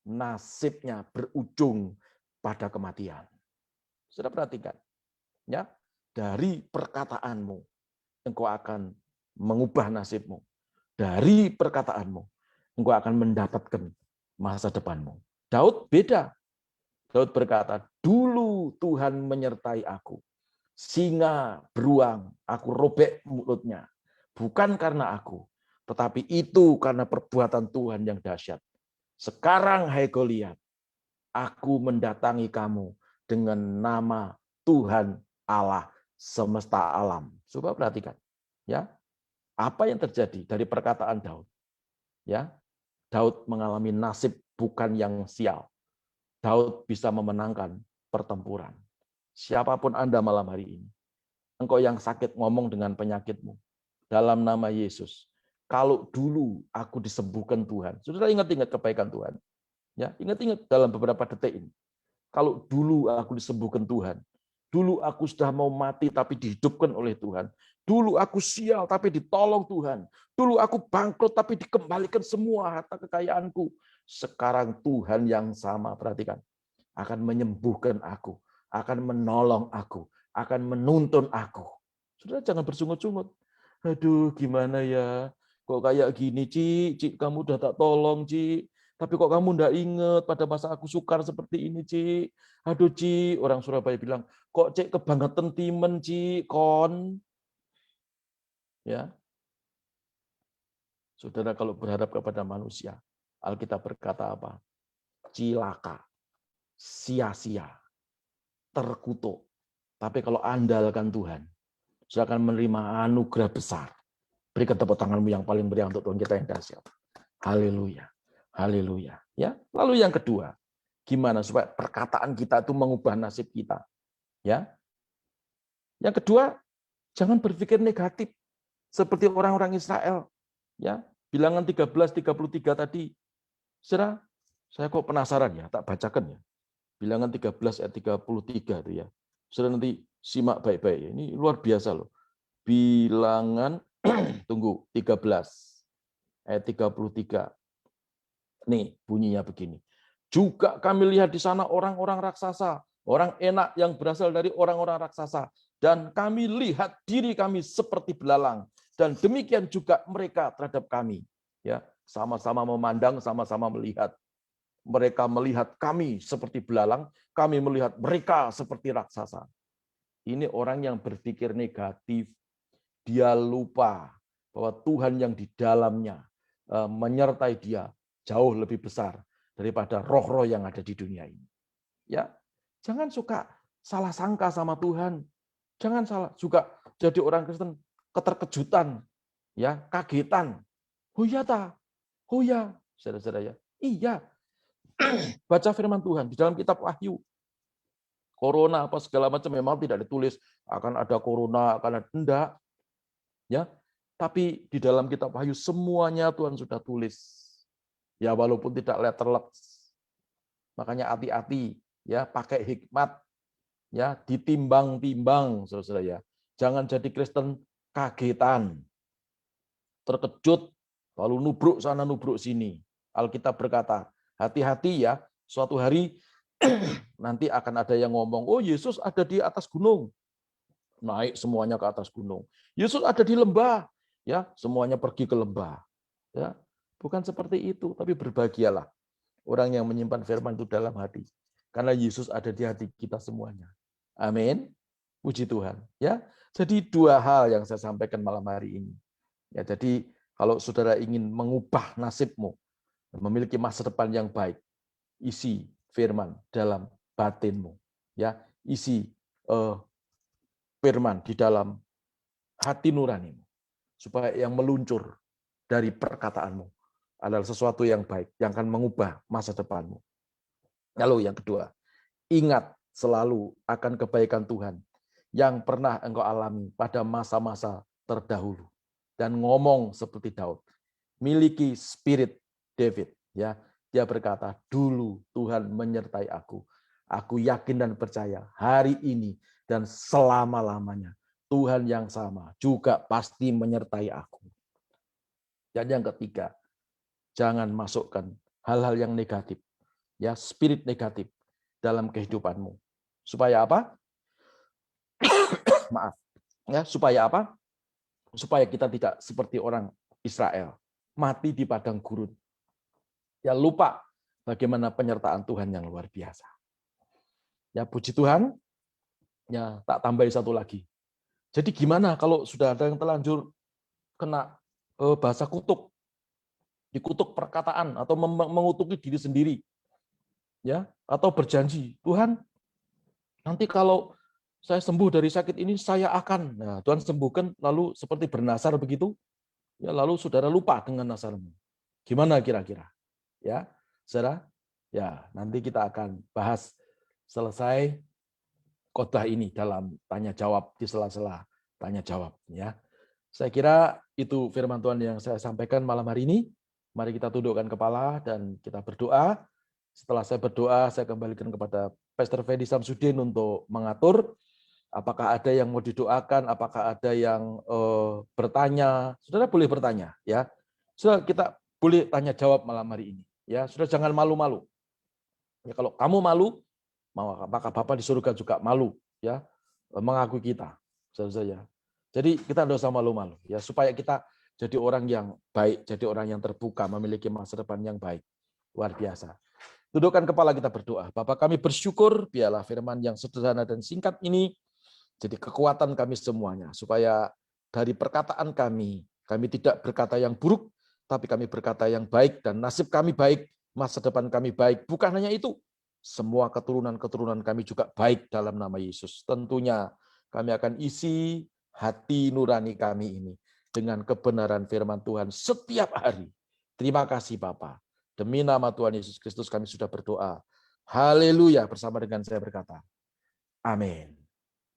Nasibnya berujung pada kematian. Sudah perhatikan. Ya, dari perkataanmu, engkau akan mengubah nasibmu. Dari perkataanmu, engkau akan mendapatkan masa depanmu. Daud beda. Daud berkata, dulu Tuhan menyertai aku. Singa beruang, aku robek mulutnya. Bukan karena aku, tetapi itu karena perbuatan Tuhan yang dahsyat. Sekarang, hai Goliat, aku mendatangi kamu dengan nama Tuhan Allah semesta alam. Coba perhatikan. Ya, apa yang terjadi dari perkataan Daud? Ya, Daud mengalami nasib bukan yang sial. Daud bisa memenangkan pertempuran. Siapapun Anda malam hari ini, engkau yang sakit ngomong dengan penyakitmu, dalam nama Yesus, kalau dulu aku disembuhkan Tuhan, saudara ingat-ingat kebaikan Tuhan. Ya, ingat-ingat dalam beberapa detik ini. Kalau dulu aku disembuhkan Tuhan, dulu aku sudah mau mati tapi dihidupkan oleh Tuhan. Dulu aku sial tapi ditolong Tuhan. Dulu aku bangkrut tapi dikembalikan semua harta kekayaanku. Sekarang Tuhan yang sama, perhatikan, akan menyembuhkan aku, akan menolong aku, akan menuntun aku. Saudara jangan bersungut-sungut. Aduh, gimana ya? Kok kayak gini, Ci, kamu udah tak tolong, Ci. Tapi kok kamu enggak ingat pada masa aku sukar seperti ini, Ci. Aduh, Ci, orang Surabaya bilang, kok Cik kebangetan timen, Ci, kon. Ya. Saudara kalau berharap kepada manusia, Alkitab berkata apa? Cilaka, sia-sia, terkutuk. Tapi kalau andalkan Tuhan, saudara akan menerima anugerah besar. Berikan tepuk tanganmu yang paling meriah untuk Tuhan kita yang dahsyat. Haleluya. Haleluya. Ya. Lalu yang kedua, gimana supaya perkataan kita itu mengubah nasib kita? Ya. Yang kedua, jangan berpikir negatif seperti orang-orang Israel. Ya, Bilangan 13:33 tadi. Saudara, saya kok penasaran ya, tak bacakan ya. Bilangan 13 ayat 33 itu ya. Saudara nanti simak baik-baik. Ini luar biasa loh. Bilangan tunggu 13 ayat 33. Nih bunyinya begini. Juga kami lihat di sana orang-orang raksasa, orang enak yang berasal dari orang-orang raksasa, dan kami lihat diri kami seperti belalang, dan demikian juga mereka terhadap kami. Ya, sama-sama memandang, sama-sama melihat. Mereka melihat kami seperti belalang, kami melihat mereka seperti raksasa. Ini orang yang berpikir negatif. Dia lupa bahwa Tuhan yang di dalamnya menyertai dia jauh lebih besar daripada roh-roh yang ada di dunia ini. Ya, jangan suka salah sangka sama Tuhan. Jangan salah juga jadi orang Kristen keterkejutan, ya, kagetan. Oh iya ta? Oh ya, saudara-saudara ya. Iya. Baca firman Tuhan di dalam kitab Wahyu. Corona apa segala macam memang tidak ditulis akan ada corona, akan ada enggak. Ya. Tapi di dalam kitab Wahyu semuanya Tuhan sudah tulis. Ya walaupun tidak letterlek. Makanya hati-hati ya, pakai hikmat ya, ditimbang-timbang Saudara ya. Jangan jadi Kristen kagetan. Terkejut lalu nubruk sana nubruk sini. Alkitab berkata, hati-hati ya, suatu hari nanti akan ada yang ngomong, oh Yesus ada di atas gunung. Naik semuanya ke atas gunung. Yesus ada di lembah, ya, semuanya pergi ke lembah. Ya, bukan seperti itu, tapi berbahagialah orang yang menyimpan firman itu dalam hati. Karena Yesus ada di hati kita semuanya. Amin. Puji Tuhan, ya. Jadi dua hal yang saya sampaikan malam hari ini. Ya, jadi kalau saudara ingin mengubah nasibmu, memiliki masa depan yang baik, isi firman dalam batinmu, ya, isi firman di dalam hati nuranimu, supaya yang meluncur dari perkataanmu adalah sesuatu yang baik, yang akan mengubah masa depanmu. Lalu yang kedua, ingat selalu akan kebaikan Tuhan yang pernah engkau alami pada masa-masa terdahulu. Dan ngomong seperti Daud, miliki spirit David. Ya, dia berkata, dulu Tuhan menyertai aku. Aku yakin dan percaya hari ini dan selama-lamanya Tuhan yang sama juga pasti menyertai aku. Dan yang ketiga, jangan masukkan hal-hal yang negatif, ya, spirit negatif dalam kehidupanmu. Supaya apa? Maaf. Ya, supaya apa? Supaya kita tidak seperti orang Israel, mati di padang gurun. Ya, lupa bagaimana penyertaan Tuhan yang luar biasa. Ya, puji Tuhan. Ya, tak tambahi satu lagi. Jadi gimana kalau sudah ada yang terlanjur kena bahasa kutuk, dikutuk perkataan atau mengutuki diri sendiri, ya, atau berjanji, Tuhan, nanti kalau saya sembuh dari sakit ini, saya akan, nah, Tuhan sembuhkan, lalu seperti bernasar begitu, ya, lalu saudara lupa dengan nasarmu. Gimana kira-kira? Ya, saudara, ya, nanti kita akan bahas selesai khotbah ini dalam tanya jawab di sela-sela tanya jawab, ya. Saya kira itu firman Tuhan yang saya sampaikan malam hari ini. Mari kita tundukkan kepala dan kita berdoa. Setelah saya berdoa, saya kembalikan kepada Pastor Fedi Samsudin untuk mengatur apakah ada yang mau didoakan, apakah ada yang bertanya. Saudara boleh bertanya, ya. Saudara, kita boleh tanya jawab malam hari ini, ya. Saudara jangan malu-malu. Ya, kalau kamu malu, maka Bapa di surga juga malu, ya, mengakui kita, saudara. Jadi kita tidak usah malu-malu, ya, supaya kita jadi orang yang baik, jadi orang yang terbuka, memiliki masa depan yang baik. Luar biasa. Tundukkan kepala, kita berdoa. Bapa, kami bersyukur biarlah firman yang sederhana dan singkat ini jadi kekuatan kami semuanya, supaya dari perkataan kami tidak berkata yang buruk, tapi kami berkata yang baik, dan nasib kami baik, masa depan kami baik. Bukan hanya itu, semua keturunan-keturunan kami juga baik dalam nama Yesus. Tentunya kami akan isi hati nurani kami ini dengan kebenaran firman Tuhan setiap hari. Terima kasih Bapa. Demi nama Tuhan Yesus Kristus kami sudah berdoa. Haleluya, bersama dengan saya berkata. Amin.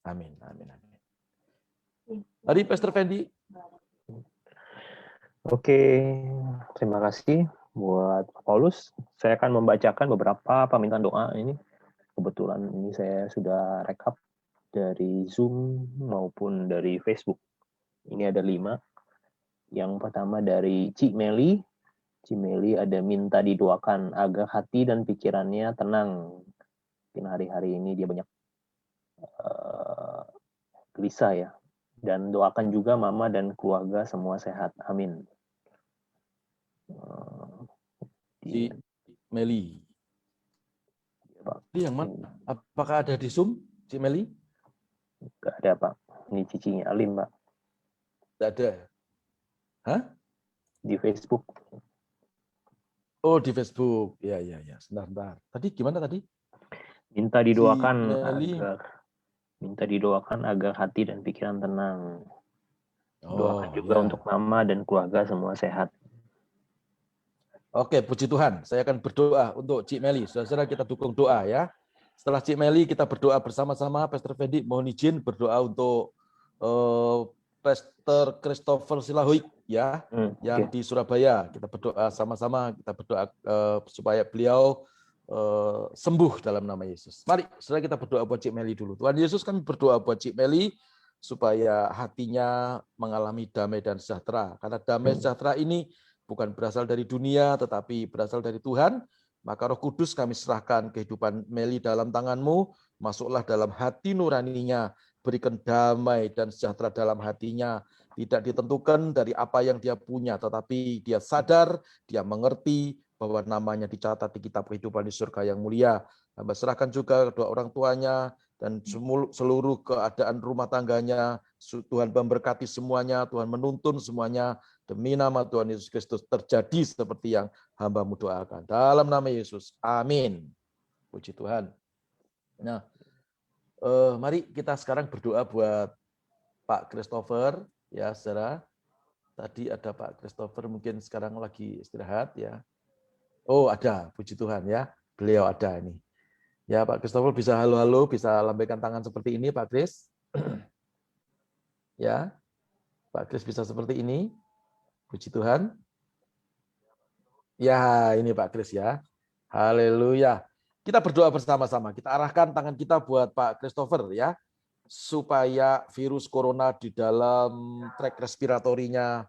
Amin. Amin. Amin. Tadi Pastor Fendi. Oke, terima kasih buat Paulus. Saya akan membacakan beberapa permintaan doa ini. Kebetulan ini saya sudah rekap dari Zoom maupun dari Facebook. Ini ada 5. Yang pertama dari Cik Meli. Cik Meli ada minta didoakan agar hati dan pikirannya tenang. Mungkin hari-hari ini dia banyak gelisah ya. Dan doakan juga mama dan keluarga semua sehat. Amin. Cik Meli. Ini yang mana? Apakah ada di Zoom, Cik Meli? Nggak ada, Pak. Ini cicinya Alim, Pak. Tidak ada. Hah? Di Facebook. Oh, di Facebook. Ya. Sebentar. Tadi gimana tadi? Minta didoakan agar hati dan pikiran tenang. Doakan juga untuk mama dan keluarga semua sehat. Oke, puji Tuhan. Saya akan berdoa untuk Cik Meli. Saudara-saudara kita dukung doa ya. Setelah Cik Meli kita berdoa bersama-sama. Pastor Fendi mohon izin berdoa untuk Pastor Christopher Silahuik ya, yang di Surabaya. Kita berdoa sama-sama. Kita berdoa supaya beliau sembuh dalam nama Yesus. Mari, saudara kita berdoa buat Cik Meli dulu. Tuhan Yesus, kami berdoa buat Cik Meli supaya hatinya mengalami damai dan sejahtera. Karena damai sejahtera ini bukan berasal dari dunia, tetapi berasal dari Tuhan. Maka Roh Kudus kami serahkan kehidupan Meli dalam tangan-Mu. Masuklah dalam hati nuraninya. Berikan damai dan sejahtera dalam hatinya. Tidak ditentukan dari apa yang dia punya, tetapi dia sadar, dia mengerti bahwa namanya dicatat di kitab kehidupan di surga yang mulia. Hamba serahkan juga kedua orang tuanya dan seluruh keadaan rumah tangganya. Tuhan memberkati semuanya, Tuhan menuntun semuanya. Demi nama Tuhan Yesus Kristus terjadi seperti yang hamba-Mu doakan. Dalam nama Yesus, amin. Puji Tuhan. Nah, mari kita sekarang berdoa buat Pak Christopher, ya saudara. Tadi ada Pak Christopher, mungkin sekarang lagi istirahat ya. Oh ada, puji Tuhan ya, beliau ada ini. Ya Pak Christopher bisa halo-halo, bisa lambaikan tangan seperti ini Pak Chris. Ya, Pak Chris bisa seperti ini. Puji Tuhan. Ya, ini Pak Chris ya. Haleluya. Kita berdoa bersama-sama. Kita arahkan tangan kita buat Pak Christopher ya. Supaya virus corona di dalam trek respiratorinya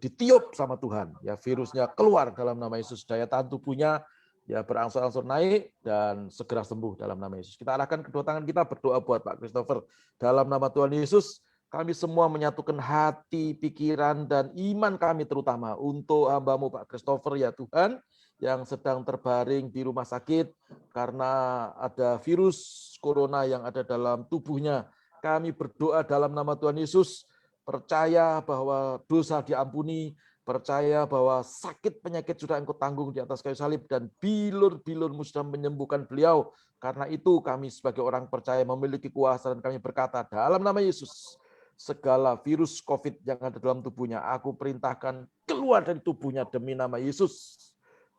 ditiup sama Tuhan. Ya, virusnya keluar dalam nama Yesus. Daya tahan tubuhnya ya berangsur-angsur naik dan segera sembuh dalam nama Yesus. Kita arahkan kedua tangan kita berdoa buat Pak Christopher. Dalam nama Tuhan Yesus, kami semua menyatukan hati, pikiran, dan iman kami terutama untuk hamba-Mu Pak Christopher ya Tuhan, yang sedang terbaring di rumah sakit karena ada virus corona yang ada dalam tubuhnya. Kami berdoa dalam nama Tuhan Yesus, percaya bahwa dosa diampuni, percaya bahwa sakit penyakit sudah Engkau tanggung di atas kayu salib, dan bilur-bilur-Mu sudah menyembuhkan beliau. Karena itu kami sebagai orang percaya memiliki kuasa, dan kami berkata dalam nama Yesus, segala virus COVID yang ada dalam tubuhnya, aku perintahkan keluar dari tubuhnya demi nama Yesus.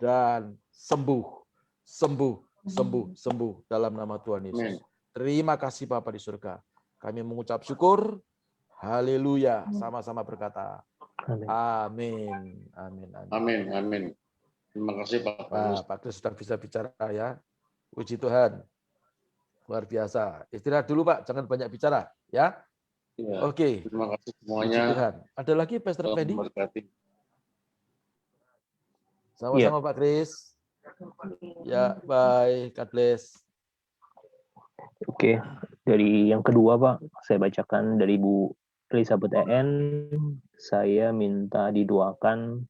Dan sembuh dalam nama Tuhan Yesus. Terima kasih Bapa di surga. Kami mengucap syukur. Haleluya. Sama-sama berkata. Amin. Amin. Terima kasih Pak. Nah, Pak Kris sudah bisa bicara ya. Puji Tuhan. Luar biasa. Istirahat dulu Pak, jangan banyak bicara ya. Ya, Oke. terima kasih semuanya. Puji Tuhan. Ada lagi Pastor Fendi? Ya. Sama-sama Pak Kris. Ya, bye. God bless. Oke, dari yang kedua Pak, saya bacakan dari Bu Elizabeth EN. Saya minta didoakan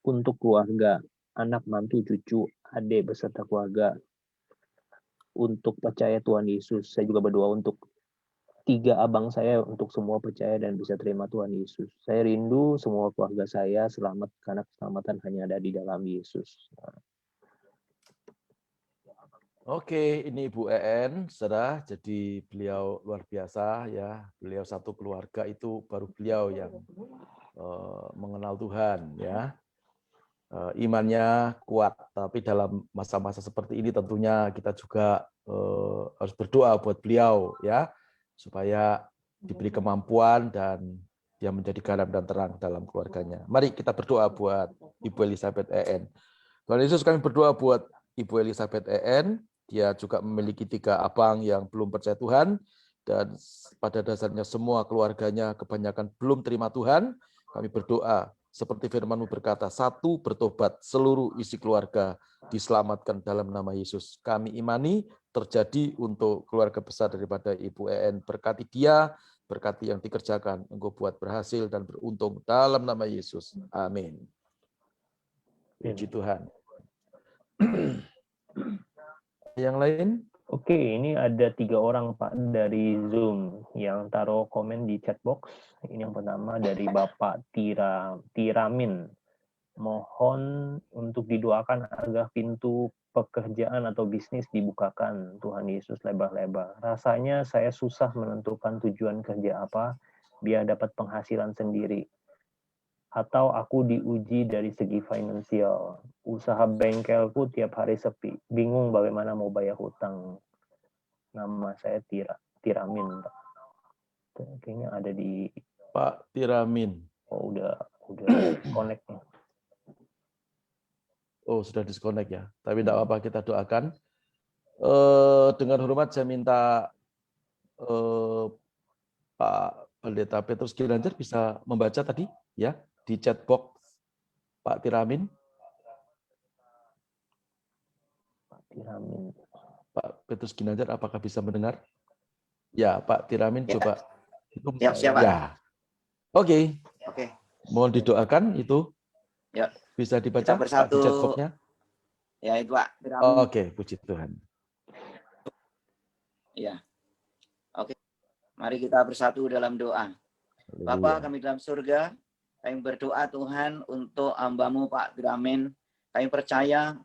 untuk keluarga, anak, mantu, cucu, adik beserta keluarga, untuk percaya Tuhan Yesus. Saya juga berdoa untuk 3 abang saya, untuk semua percaya dan bisa terima Tuhan Yesus. Saya rindu semua keluarga saya selamat, karena keselamatan hanya ada di dalam Yesus. Oke, ini Ibu EN, saudara. Jadi beliau luar biasa ya. Beliau satu keluarga itu baru beliau yang mengenal Tuhan ya. Imannya kuat, tapi dalam masa-masa seperti ini tentunya kita juga harus berdoa buat beliau ya, supaya diberi kemampuan dan dia menjadi garam dan terang dalam keluarganya. Mari kita berdoa buat Ibu Elizabeth EN. Tuhan Yesus, kami berdoa buat Ibu Elizabeth EN. Dia juga memiliki 3 abang yang belum percaya Tuhan, dan pada dasarnya semua keluarganya kebanyakan belum terima Tuhan. Kami berdoa seperti firman-Mu berkata, 1 bertobat, seluruh isi keluarga diselamatkan dalam nama Yesus. Kami imani terjadi untuk keluarga besar daripada Ibu EN. Berkati dia, berkati yang dikerjakan, Engkau buat berhasil dan beruntung dalam nama Yesus. Amin. Puji Tuhan. Yang lain? Oke, ini ada 3 orang Pak dari Zoom yang taruh komen di chat box. Ini yang pertama dari Bapak Tiramin. Mohon untuk didoakan agar pintu pekerjaan atau bisnis dibukakan. Tuhan Yesus lebar-lebar. Rasanya saya susah menentukan tujuan kerja apa biar dapat penghasilan sendiri. Atau aku diuji dari segi finansial. Usaha bengkelku tiap hari sepi. Bingung bagaimana mau bayar hutang. Nama saya Tiramin, Pak. Kayaknya ada di Pak Tiramin. Oh, udah connect nih. Oh, sudah disconnect ya. Tapi tidak apa-apa, kita doakan. Dengan hormat saya minta Pak Pendeta Petrus Ginanjar bisa membaca tadi ya di chat box Pak Tiramin. Pak Petrus Ginanjar apakah bisa mendengar? Ya, Pak Tiramin Ya. coba itu Siap, Pak. ya. Oke. Oke. Mohon didoakan itu. Ya. Bisa dibaca Kita bersatu. Pak, di chat box-nya. Ya, itu Pak. Oke, puji Tuhan. Ya. Oke. Mari kita bersatu dalam doa. Bapa kami dalam surga, kami berdoa Tuhan untuk hamba-Mu Pak Tiramin. Kami percaya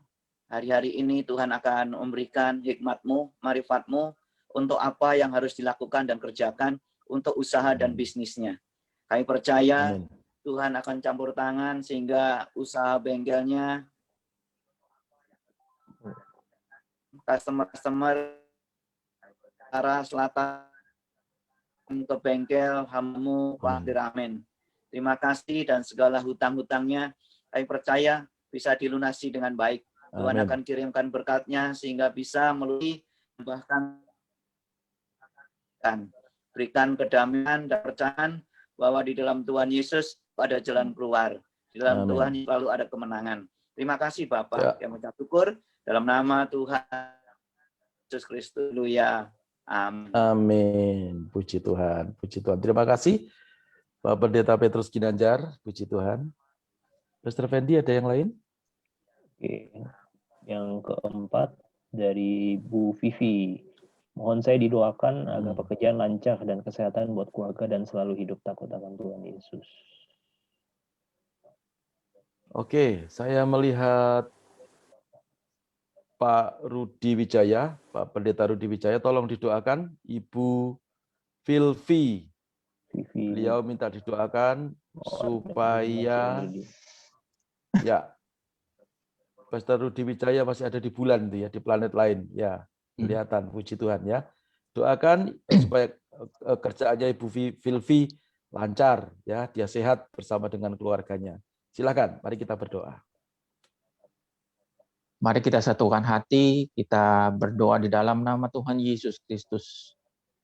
hari-hari ini Tuhan akan memberikan hikmat-Mu, marifat-Mu untuk apa yang harus dilakukan dan kerjakan untuk usaha dan bisnisnya. Kami percaya Amin. Tuhan akan campur tangan sehingga usaha bengkelnya, customer arah selatan ke bengkel hamba-Mu Pak Tiramin. Terima kasih dan segala hutang-hutangnya kami percaya bisa dilunasi dengan baik. Tuhan Amin. akan kirimkan berkat-Nya sehingga bisa melalui bahkan berikan kedamaian dan percayaan bahwa di dalam Tuhan Yesus ada jalan keluar. Di dalam Amin. Tuhan selalu ada kemenangan. Terima kasih Bapak. Ya. Yang mengucap syukur dalam nama Tuhan Yesus Kristus. Haleluya. Amin. Amin. Puji Tuhan. Puji Tuhan. Terima kasih Pak Pendeta Petrus Ginanjar. Puji Tuhan. Pastor Fendi, ada yang lain? Oke. Yang keempat dari Bu Vivi. Mohon saya didoakan agar pekerjaan lancar dan kesehatan buat keluarga dan selalu hidup takut akan Tuhan Yesus. Oke, saya melihat Pak Rudi Wijaya, Pak Pendeta Rudi Wijaya, tolong didoakan. Ibu Filvi, beliau minta didoakan supaya ya, Pastor Rudi Wijaya masih ada di bulan itu ya, di planet lain ya, kelihatan. Puji Tuhan ya. Doakan supaya kerjaannya Ibu Filvi lancar ya, dia sehat bersama dengan keluarganya. Silakan, mari kita berdoa. Mari kita satukan hati, kita berdoa di dalam nama Tuhan Yesus Kristus.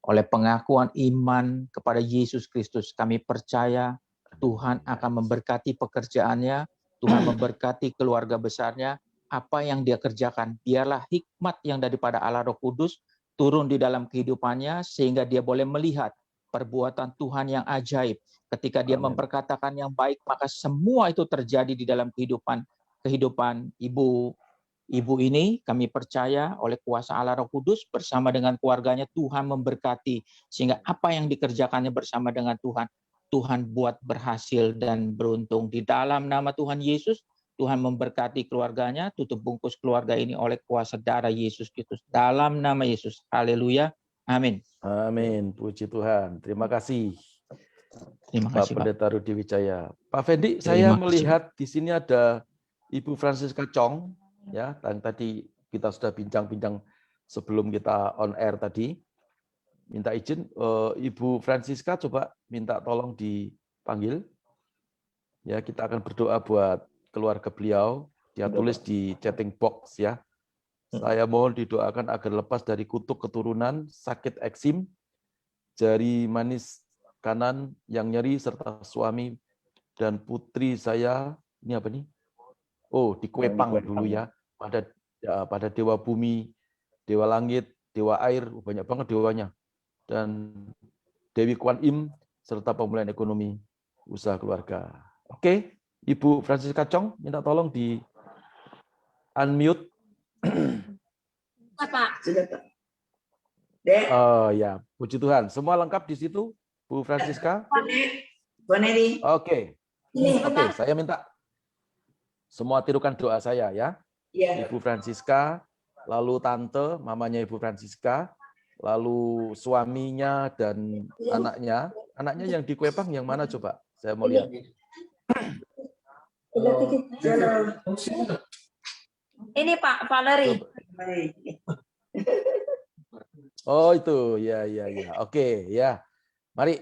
Oleh pengakuan iman kepada Yesus Kristus, kami percaya Tuhan akan memberkati pekerjaannya, Tuhan memberkati keluarga besarnya, apa yang dia kerjakan. Biarlah hikmat yang daripada Allah Roh Kudus turun di dalam kehidupannya, sehingga dia boleh melihat perbuatan Tuhan yang ajaib. Ketika dia memperkatakan yang baik, maka semua itu terjadi di dalam kehidupan ibu ini. Kami percaya oleh kuasa Allah Roh Kudus bersama dengan keluarganya Tuhan memberkati, sehingga apa yang dikerjakannya bersama dengan Tuhan buat berhasil dan beruntung. Di dalam nama Tuhan Yesus Tuhan memberkati keluarganya, tutup bungkus keluarga ini oleh kuasa darah Yesus Kristus. Dalam nama Yesus. Haleluya. Amin. Amin. Puji Tuhan. Terima kasih. Terima Pak kasih, Pak. Pendeta Rudi Wijaya. Pak Fendi, Terima saya kasih. melihat di sini ada Ibu Francisca Chong, ya, yang tadi kita sudah bincang-bincang sebelum kita on air tadi. Minta izin, Ibu Francisca coba minta tolong dipanggil. Ya, kita akan berdoa buat keluarga beliau. Dia tulis di chatting box ya. Saya mohon didoakan agar lepas dari kutuk keturunan, sakit eksim, jari manis kanan yang nyeri serta suami dan putri saya. Ini apa nih? Oh, dikuepang dulu ya. Pada dewa bumi, dewa langit, dewa air, banyak banget dewanya. Dan Dewi Kuan Im serta pemulihan ekonomi usaha keluarga. Oke, Ibu Francisca Chong, minta tolong di unmute. Pak. Oh ya, puji Tuhan. Semua lengkap di situ, Bu Francisca? Bonedi. Oke, saya minta semua tirukan doa saya ya. Ibu Francisca, lalu tante, mamanya Ibu Francisca, lalu suaminya dan anaknya. Anaknya yang di Kuepang yang mana coba? Saya mau lihat. Ini Pak Valerie. Oh itu, ya. Oke, ya. Mari,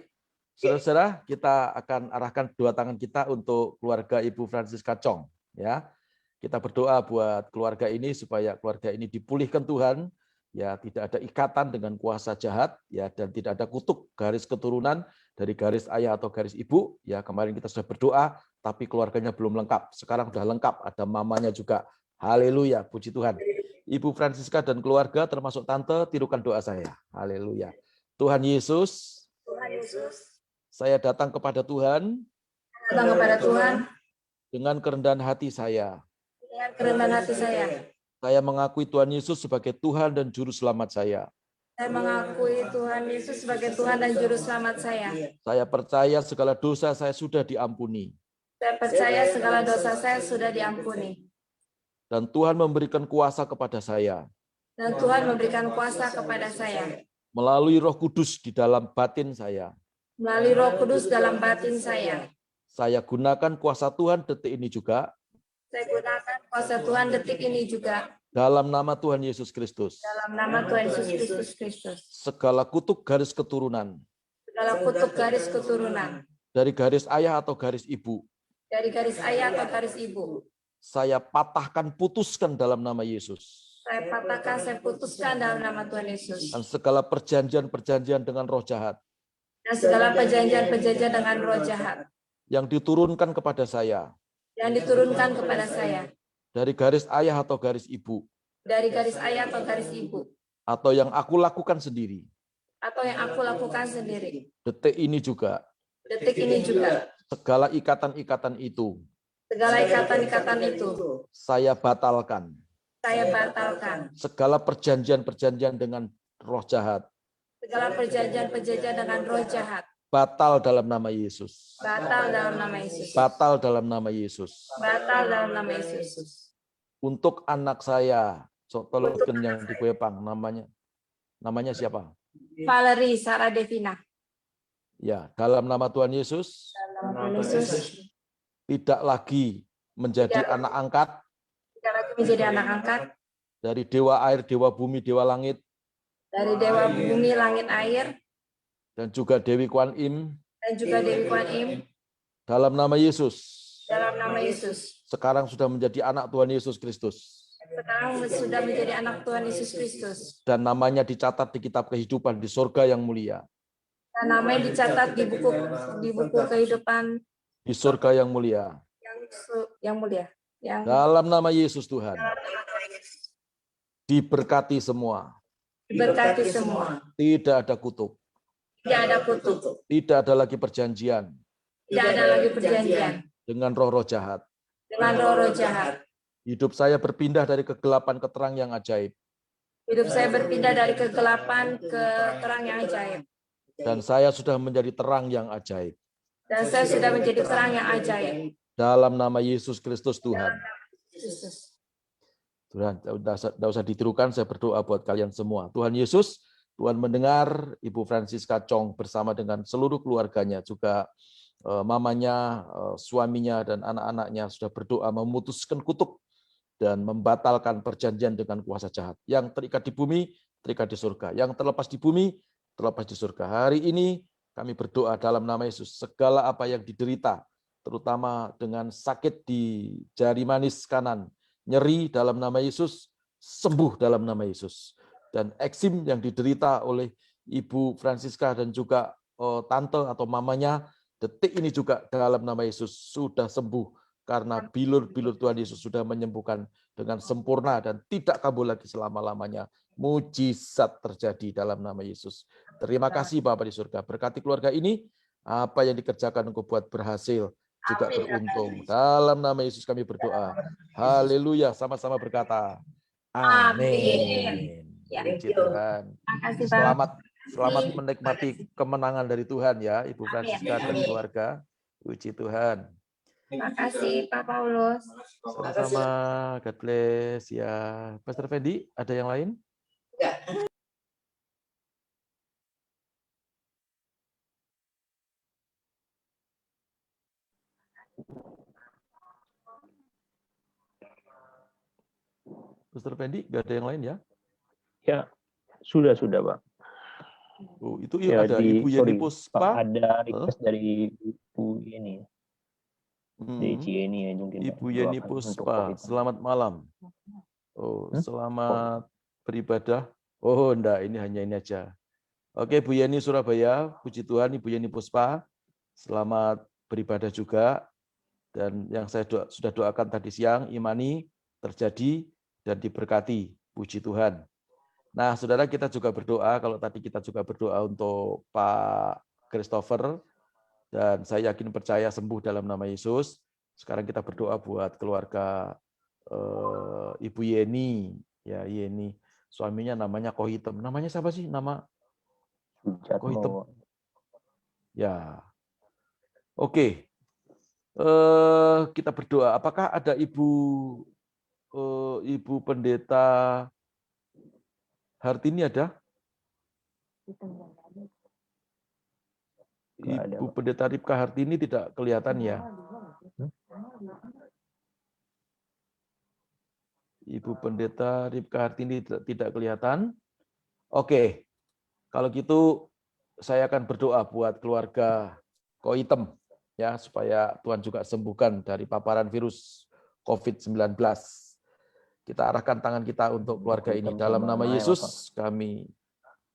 saudara-saudara, kita akan arahkan dua tangan kita untuk keluarga Ibu Francisca Chong. Ya, kita berdoa buat keluarga ini supaya keluarga ini dipulihkan Tuhan. Ya, tidak ada ikatan dengan kuasa jahat. Ya, dan tidak ada kutuk garis keturunan dari garis ayah atau garis ibu. Ya, kemarin kita sudah berdoa, tapi keluarganya belum lengkap. Sekarang sudah lengkap, ada mamanya juga. Haleluya, puji Tuhan. Ibu Francisca dan keluarga termasuk tante, tirukan doa saya. Haleluya. Tuhan Yesus, saya datang kepada Tuhan dengan kerendahan hati saya. Saya mengakui Tuhan Yesus sebagai Tuhan dan Juru Selamat saya. Saya mengakui Tuhan Yesus sebagai Tuhan dan Juru Selamat saya. Saya percaya segala dosa saya sudah diampuni. Saya percaya segala dosa saya sudah diampuni. Dan Tuhan memberikan kuasa kepada saya. Dan Tuhan memberikan kuasa kepada saya. Melalui Roh Kudus di dalam batin saya. Melalui Roh Kudus dalam batin saya. Saya gunakan kuasa Tuhan detik ini juga. Saya gunakan kuasa Tuhan detik ini juga. Dalam nama Tuhan Yesus Kristus. Dalam nama Tuhan Yesus Kristus. Segala kutuk garis keturunan. Segala kutuk garis keturunan. Dari garis ayah atau garis ibu. Dari garis ayah atau garis ibu. Saya patahkan, putuskan dalam nama Yesus. Saya patahkan, saya putuskan dalam nama Tuhan Yesus. Dan segala perjanjian-perjanjian dengan roh jahat. Dan segala perjanjian-perjanjian dengan roh jahat. Yang diturunkan kepada saya. Yang diturunkan kepada saya. Dari garis ayah atau garis ibu. Dari garis ayah atau garis ibu. Atau yang aku lakukan sendiri. Atau yang aku lakukan sendiri. Detik ini juga. Detik ini juga. Segala ikatan-ikatan itu. Segala ikatan-ikatan itu. Saya batalkan. Saya batalkan. Segala perjanjian-perjanjian dengan roh jahat. Segala perjanjian-perjanjian dengan roh jahat. Batal dalam nama Yesus. Batal dalam nama Yesus. Batal dalam nama Yesus. Batal dalam nama Yesus. Untuk anak saya, tolongkan yang di Kuepang, namanya siapa? Valerie Sarah Devina. Ya, dalam nama Tuhan Yesus. Dalam nama Yesus. Tidak lagi menjadi anak angkat. Tidak lagi menjadi anak angkat. Dari dewa air, dewa bumi, dewa langit. Dari dewa bumi, langit, air. Dan juga Dewi Kuan Im. Dan juga Dewi Kuan Im. Dalam nama Yesus. Dalam nama Yesus. Sekarang sudah menjadi anak Tuhan Yesus Kristus. Sekarang sudah menjadi anak Tuhan Yesus Kristus. Dan namanya dicatat di kitab kehidupan di surga yang mulia. Dan namanya dicatat di buku kehidupan di surga yang mulia. Yang mulia. Dalam nama Yesus Tuhan. Diberkati semua. Diberkati semua. Tidak ada kutuk. Tidak ada kutuk. Tidak ada lagi perjanjian. Tidak ada lagi perjanjian. Dengan roh-roh jahat. Dengan roh-roh jahat. Hidup saya berpindah dari kegelapan ke terang yang ajaib. Hidup saya berpindah dari kegelapan ke terang yang ajaib. Dan saya sudah menjadi terang yang ajaib. Dan saya sudah menjadi terang yang ajaib. dalam nama Yesus Kristus Tuhan. Yesus. Tuhan, tidak usah ditirukan, saya berdoa buat kalian semua. Tuhan Yesus, Tuhan mendengar Ibu Francisca Chong bersama dengan seluruh keluarganya, juga mamanya, suaminya, dan anak-anaknya sudah berdoa memutuskan kutuk dan membatalkan perjanjian dengan kuasa jahat. Yang terikat di bumi, terikat di surga. Yang terlepas di bumi, terlepas di surga. Hari ini kami berdoa dalam nama Yesus, segala apa yang diderita, terutama dengan sakit di jari manis kanan, nyeri dalam nama Yesus, sembuh dalam nama Yesus. Dan eksim yang diderita oleh Ibu Francisca dan juga tante atau mamanya, detik ini juga dalam nama Yesus sudah sembuh. Karena bilur-bilur Tuhan Yesus sudah menyembuhkan dengan sempurna dan tidak kambuh lagi selama-lamanya. Mujizat terjadi dalam nama Yesus. Terima kasih Bapa di surga. Berkati keluarga ini, apa yang dikerjakan Engkau buat berhasil, juga beruntung. Dalam nama Yesus kami berdoa. Haleluya, sama-sama berkata. Amin. Puji Tuhan. Selamat menikmati kemenangan dari Tuhan ya, Ibu Francisca dan keluarga. Puji Tuhan. Terima kasih Pak Paulus. Sama-sama, God bless ya. Pastor Fendi, ada yang lain? Pastor Fendi, nggak ada yang lain ya? Ya, sudah Pak. Oh, itu Ya, ada Ibu Yeni Puspa. Pak, ada request dari Ibu Yeni. Dari Cieni ya mungkin. Ibu Yeni Puspa, selamat malam. Oh, selamat beribadah. Oh, enggak, ini hanya ini aja. Oke, Bu Yeni Surabaya, puji Tuhan Ibu Yeni Puspa. Selamat beribadah juga. Dan yang saya sudah doakan tadi siang, imani terjadi dan diberkati. Puji Tuhan. Nah, saudara, kita juga berdoa. Kalau tadi kita juga berdoa untuk Pak Christopher, dan saya yakin percaya sembuh dalam nama Yesus. Sekarang kita berdoa buat keluarga Ibu Yeni, ya Yeni. Suaminya namanya Kohitem. Namanya siapa sih? Nama Kohitem. Ya. Oke. Kita berdoa. Apakah ada Ibu Pendeta Hartini ada? Ibu Pendeta Ripka Hartini tidak kelihatan ya? Ibu Pendeta Ripka Hartini tidak kelihatan. Oke, kalau gitu saya akan berdoa buat keluarga Koitem ya, supaya Tuhan juga sembuhkan dari paparan virus COVID-19. Kita arahkan tangan kita untuk keluarga ini dalam nama Yesus.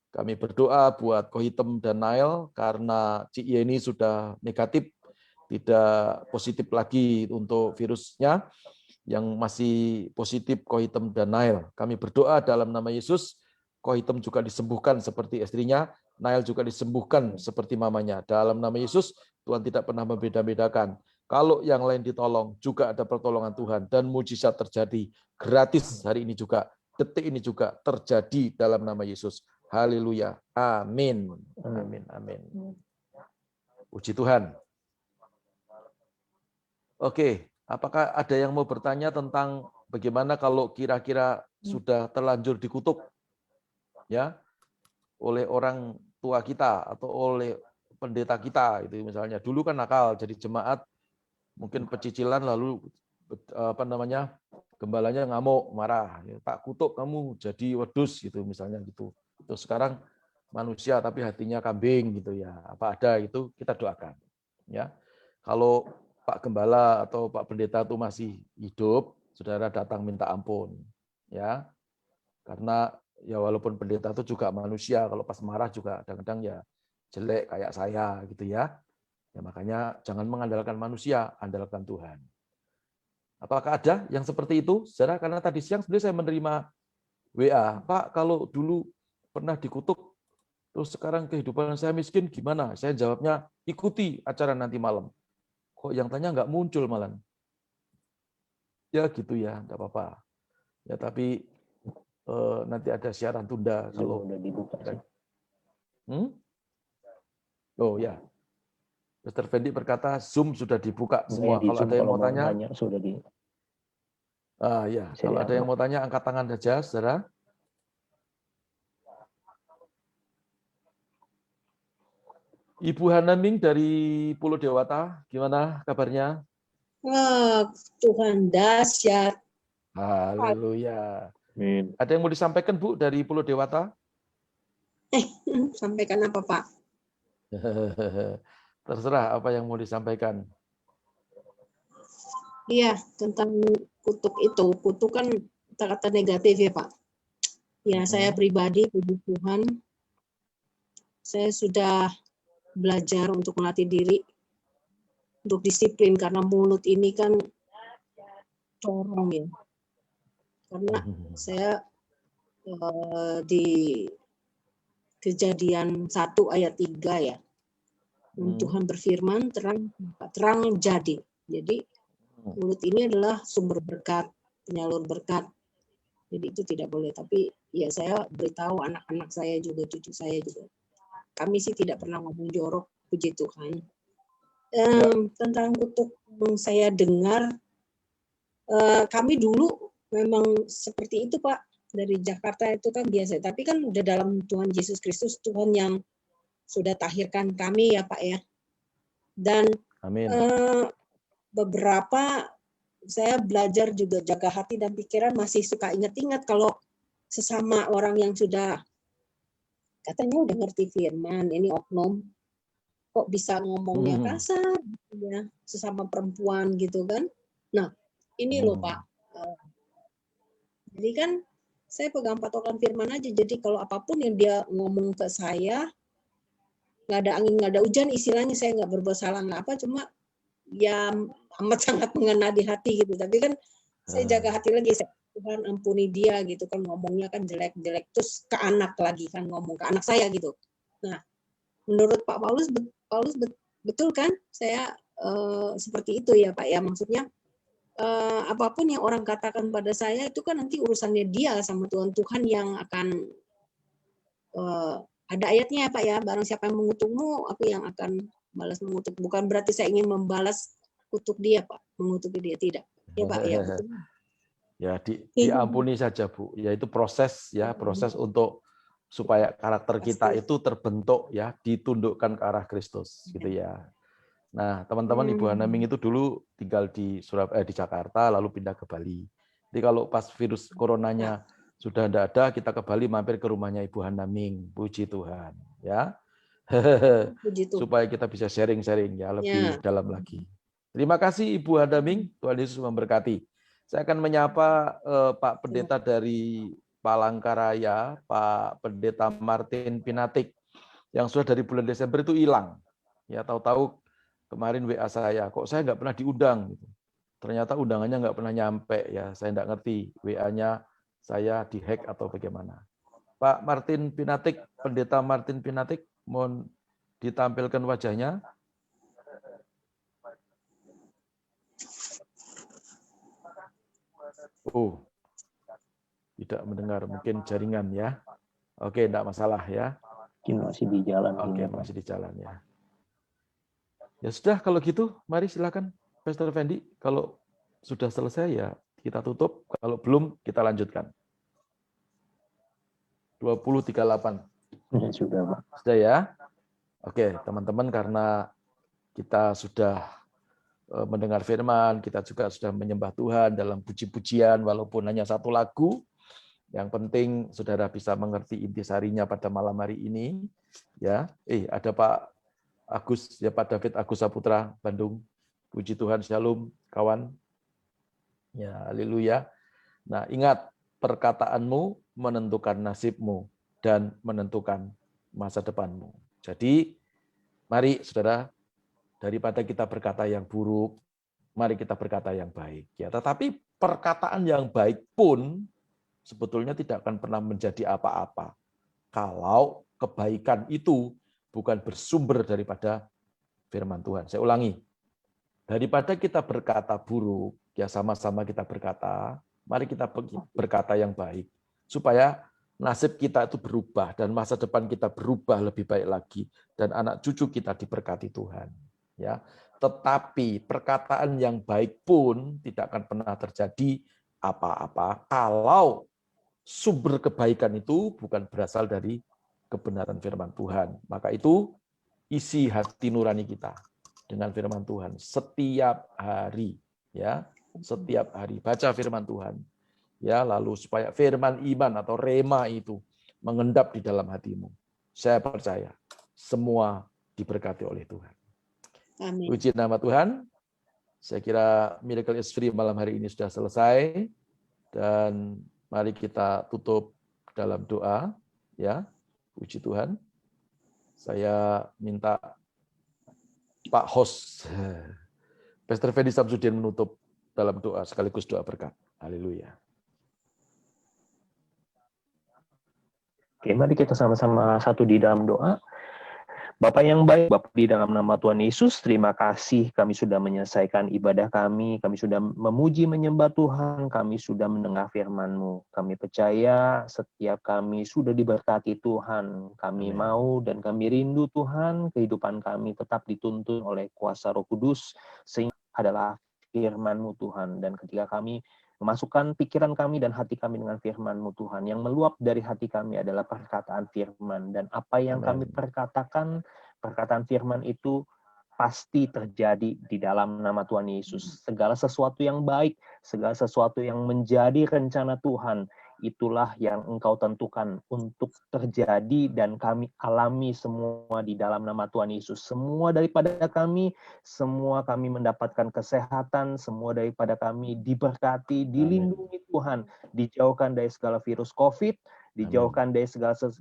Kami berdoa buat Kohitem dan Nail karena Cik Yeni sudah negatif, tidak positif lagi untuk virusnya. Yang masih positif Kohitem dan Nail. Kami berdoa dalam nama Yesus, Kohitem juga disembuhkan seperti istrinya, Nail juga disembuhkan seperti mamanya. Dalam nama Yesus, Tuhan tidak pernah membeda-bedakan. Kalau yang lain ditolong, juga ada pertolongan Tuhan dan mujizat terjadi gratis hari ini juga, detik ini juga terjadi dalam nama Yesus. Haleluya. Amin. Amin. Amin. Puji Tuhan. Oke, apakah ada yang mau bertanya tentang bagaimana kalau kira-kira sudah terlanjur dikutuk ya oleh orang tua kita atau oleh pendeta kita itu misalnya. Dulu kan nakal jadi jemaat, mungkin pecicilan lalu gembalanya ngamuk, marah, ya, tak kutuk kamu jadi wedus gitu misalnya gitu. Terus sekarang manusia tapi hatinya kambing gitu ya. Apa ada itu kita doakan ya. Kalau Pak Gembala atau Pak Pendeta itu masih hidup, saudara datang minta ampun ya. Karena ya walaupun pendeta itu juga manusia, kalau pas marah juga kadang-kadang ya jelek kayak saya gitu ya. Ya makanya jangan mengandalkan manusia, andalkan Tuhan. Apakah ada yang seperti itu? Saudara, karena tadi siang sebenarnya saya menerima WA, Pak, kalau dulu pernah dikutuk, terus sekarang kehidupan saya miskin, gimana? Saya jawabnya, ikuti acara nanti malam. Kok yang tanya nggak muncul malam? Ya gitu ya, nggak apa-apa. Ya tapi nanti ada siaran tunda kalau udah dibuka sih. Oh ya. Pastor Fendi berkata Zoom sudah dibuka semua. Di Kalau Zoom ada yang kalau mau tanya, sudah di. ya. Bisa Kalau ada yang diangkat. mau tanya, angkat tangan saja, saudara. Ibu Hanaming dari Pulau Dewata, gimana kabarnya? Tuhan dahsyat. Haleluya. Amin. Ada yang mau disampaikan, Bu, dari Pulau Dewata? Sampaikan apa, Pak? Terserah apa yang mau disampaikan. Iya, tentang kutuk itu. Kutuk kan kata-kata negatif ya, Pak. Ya, saya pribadi, puji Tuhan, saya sudah belajar untuk melatih diri, untuk disiplin, karena mulut ini kan corong ya. Karena saya di Kejadian 1 ayat 3 ya. Tuhan berfirman, terang jadi. Jadi mulut ini adalah sumber berkat, penyalur berkat. Jadi itu tidak boleh. Tapi ya saya beritahu anak-anak saya juga, cucu saya juga. Kami sih tidak pernah ngomong jorok, puji Tuhan. Tentang kutuk yang saya dengar, kami dulu memang seperti itu, Pak. Dari Jakarta itu kan biasa. Tapi kan udah dalam Tuhan Yesus Kristus, Tuhan yang sudah tahirkan kami ya, Pak ya. Dan Amin. Beberapa saya belajar juga jaga hati dan pikiran, masih suka ingat-ingat kalau sesama orang yang sudah katanya udah ngerti firman, ini oknum, kok bisa ngomongnya kasar, ya, sesama perempuan gitu kan. Nah, ini loh Pak. Jadi kan saya pegang patokan firman aja, jadi kalau apapun yang dia ngomong ke saya, nggak ada angin, nggak ada hujan, istilahnya saya nggak berbuat salah, nggak apa, cuma ya amat sangat mengena di hati gitu. Tapi kan saya jaga hati lagi, Tuhan ampuni dia gitu kan, ngomongnya kan jelek-jelek, terus ke anak lagi kan, ngomong ke anak saya gitu. Nah, menurut Pak Paulus betul kan saya seperti itu ya Pak ya, maksudnya apapun yang orang katakan pada saya itu kan nanti urusannya dia sama Tuhan. Tuhan yang akan ada ayatnya ya Pak ya, barang siapa yang mengutukmu, aku yang akan balas mengutuk. Bukan berarti saya ingin membalas kutuk dia Pak, mengutuk dia, tidak. Ya Pak ya. Betul. Ya diampuni saja Bu. Ya itu proses ya, proses untuk supaya karakter kita itu terbentuk ya, ditundukkan ke arah Kristus gitu ya. Nah, teman-teman Ibu Hanaming itu dulu tinggal di di Jakarta lalu pindah ke Bali. Jadi kalau pas virus coronanya sudah tidak ada, kita ke Bali mampir ke rumahnya Ibu Hanaming. Puji Tuhan, ya. Supaya kita bisa sharing-sharing ya lebih dalam lagi. Terima kasih Ibu Hanaming, Tuhan Yesus memberkati. Saya akan menyapa Pak Pendeta dari Palangkaraya, Pak Pendeta Martin Pinatik, yang sudah dari bulan Desember itu hilang. Ya, tahu-tahu kemarin WA saya, kok saya nggak pernah diundang. Ternyata undangannya nggak pernah nyampe ya, saya nggak ngerti WA-nya saya dihack atau bagaimana. Pak Martin Pinatik, Pendeta Martin Pinatik, mohon ditampilkan wajahnya. Oh, tidak mendengar, mungkin jaringan ya. Oke, tidak masalah ya. Mungkin masih di jalan. Oke, masih di jalan ya. Ya sudah, kalau gitu, mari silakan Pastor Fendi. Kalau sudah selesai ya kita tutup. Kalau belum, kita lanjutkan. 20:38. Ya, sudah, Pak. Sudah ya? Oke, teman-teman, karena kita sudah mendengar firman, kita juga sudah menyembah Tuhan dalam puji-pujian, walaupun hanya satu lagu. Yang penting saudara bisa mengerti intisarinya pada malam hari ini. Ya, ada Pak Agus, ya Pak David Agus Saputra, Bandung. Puji Tuhan, shalom, kawan. Ya, haleluya. Nah, ingat, perkataanmu menentukan nasibmu dan menentukan masa depanmu. Jadi, mari saudara, daripada kita berkata yang buruk, mari kita berkata yang baik. Ya, tetapi perkataan yang baik pun sebetulnya tidak akan pernah menjadi apa-apa kalau kebaikan itu bukan bersumber daripada firman Tuhan. Saya ulangi, daripada kita berkata buruk, ya sama-sama kita berkata, mari kita berkata yang baik, supaya nasib kita itu berubah, dan masa depan kita berubah lebih baik lagi, dan anak cucu kita diberkati Tuhan. ya. Tetapi perkataan yang baik pun tidak akan pernah terjadi apa-apa kalau sumber kebaikan itu bukan berasal dari kebenaran firman Tuhan. Maka itu isi hati nurani kita dengan firman Tuhan setiap hari, ya. Setiap hari baca firman Tuhan. Ya, lalu supaya firman iman atau rema itu mengendap di dalam hatimu. Saya percaya semua diberkati oleh Tuhan. Amin. Puji nama Tuhan. Saya kira Miracle is Free malam hari ini sudah selesai dan mari kita tutup dalam doa, ya. Puji Tuhan. Saya minta Pak host Pastor Fendi Samsudin menutup dalam doa sekaligus doa berkat. Haleluya. Oke, mari kita sama-sama satu di dalam doa. Bapak yang baik, Bapak di dalam nama Tuhan Yesus, terima kasih kami sudah menyelesaikan ibadah kami sudah memuji menyembah Tuhan, kami sudah mendengar firman-Mu. Kami percaya setiap kami sudah diberkati Tuhan. Kami Amin. mau dan kami rindu Tuhan, kehidupan kami tetap dituntun oleh kuasa Roh Kudus, sehingga adalah firman-Mu Tuhan. Dan ketika kami memasukkan pikiran kami dan hati kami dengan firman-Mu Tuhan. Yang meluap dari hati kami adalah perkataan firman. Dan apa yang kami perkatakan, perkataan firman itu pasti terjadi di dalam nama Tuhan Yesus. Segala sesuatu yang baik, segala sesuatu yang menjadi rencana Tuhan, itulah yang Engkau tentukan untuk terjadi dan kami alami semua di dalam nama Tuhan Yesus. Semua daripada kami, semua kami mendapatkan kesehatan, semua daripada kami diberkati, dilindungi Tuhan, dijauhkan dari segala virus COVID, dijauhkan dari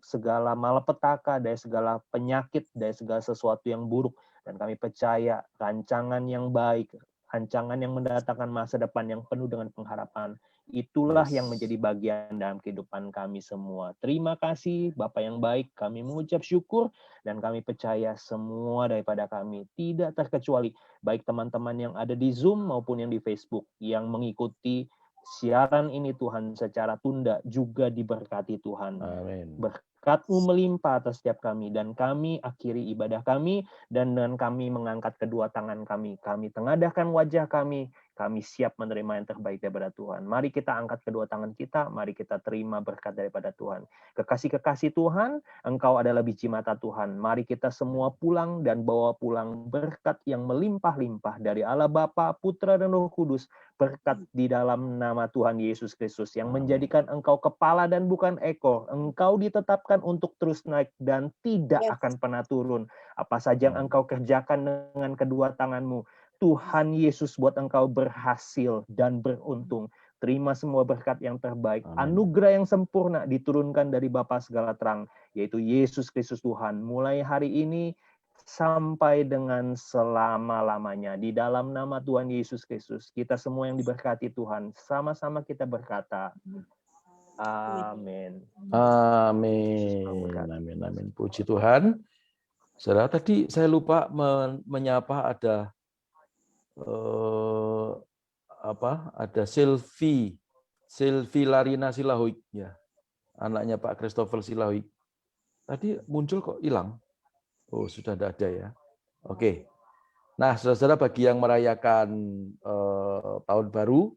segala malapetaka, dari segala penyakit, dari segala sesuatu yang buruk. Dan kami percaya rancangan yang baik, rancangan yang mendatangkan masa depan yang penuh dengan pengharapan, itulah yang menjadi bagian dalam kehidupan kami semua. Terima kasih Bapa yang baik, kami mengucap syukur dan kami percaya semua daripada kami tidak terkecuali, baik teman-teman yang ada di Zoom maupun yang di Facebook yang mengikuti siaran ini Tuhan secara tunda juga diberkati Tuhan. Amin. Berkat-Mu melimpah atas setiap kami dan kami akhiri ibadah kami dan dengan kami mengangkat kedua tangan kami tengadahkan wajah kami siap menerima yang terbaik daripada Tuhan. Mari kita angkat kedua tangan kita, mari kita terima berkat daripada Tuhan. Kekasih-kekasih Tuhan, Engkau adalah biji mata Tuhan. Mari kita semua pulang dan bawa pulang berkat yang melimpah-limpah dari Allah Bapa, Putra dan Roh Kudus. Berkat di dalam nama Tuhan Yesus Kristus yang menjadikan Engkau kepala dan bukan ekor. Engkau ditetapkan untuk terus naik dan tidak akan pernah turun. Apa saja yang Engkau kerjakan dengan kedua tangan-Mu, Tuhan Yesus buat engkau berhasil dan beruntung. Terima semua berkat yang terbaik. Anugerah yang sempurna diturunkan dari Bapa segala terang, yaitu Yesus Kristus Tuhan. Mulai hari ini sampai dengan selama-lamanya. Di dalam nama Tuhan Yesus Kristus, kita semua yang diberkati Tuhan, sama-sama kita berkata, amin. Amin. Amin. Puji Tuhan. Saudara, tadi saya lupa menyapa ada ada Sylvie Larina Silahuik, ya, anaknya Pak Christopher Silahuik. Tadi muncul kok hilang. Oh, sudah tidak ada ya. Oke. Nah, saudara-saudara, bagi yang merayakan tahun baru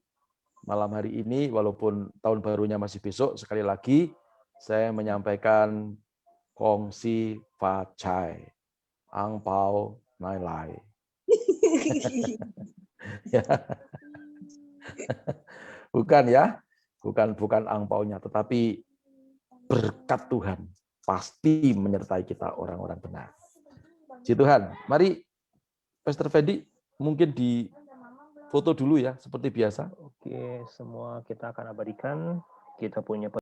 malam hari ini, walaupun tahun barunya masih besok, sekali lagi saya menyampaikan kongsi facai, angpau nailai. Ya. Bukan ya, bukan angpaunya, tetapi berkat Tuhan pasti menyertai kita orang-orang benar. Puji Tuhan. Mari Pastor Fendi mungkin di foto dulu ya, seperti biasa. Oke, semua kita akan abadikan. Kita punya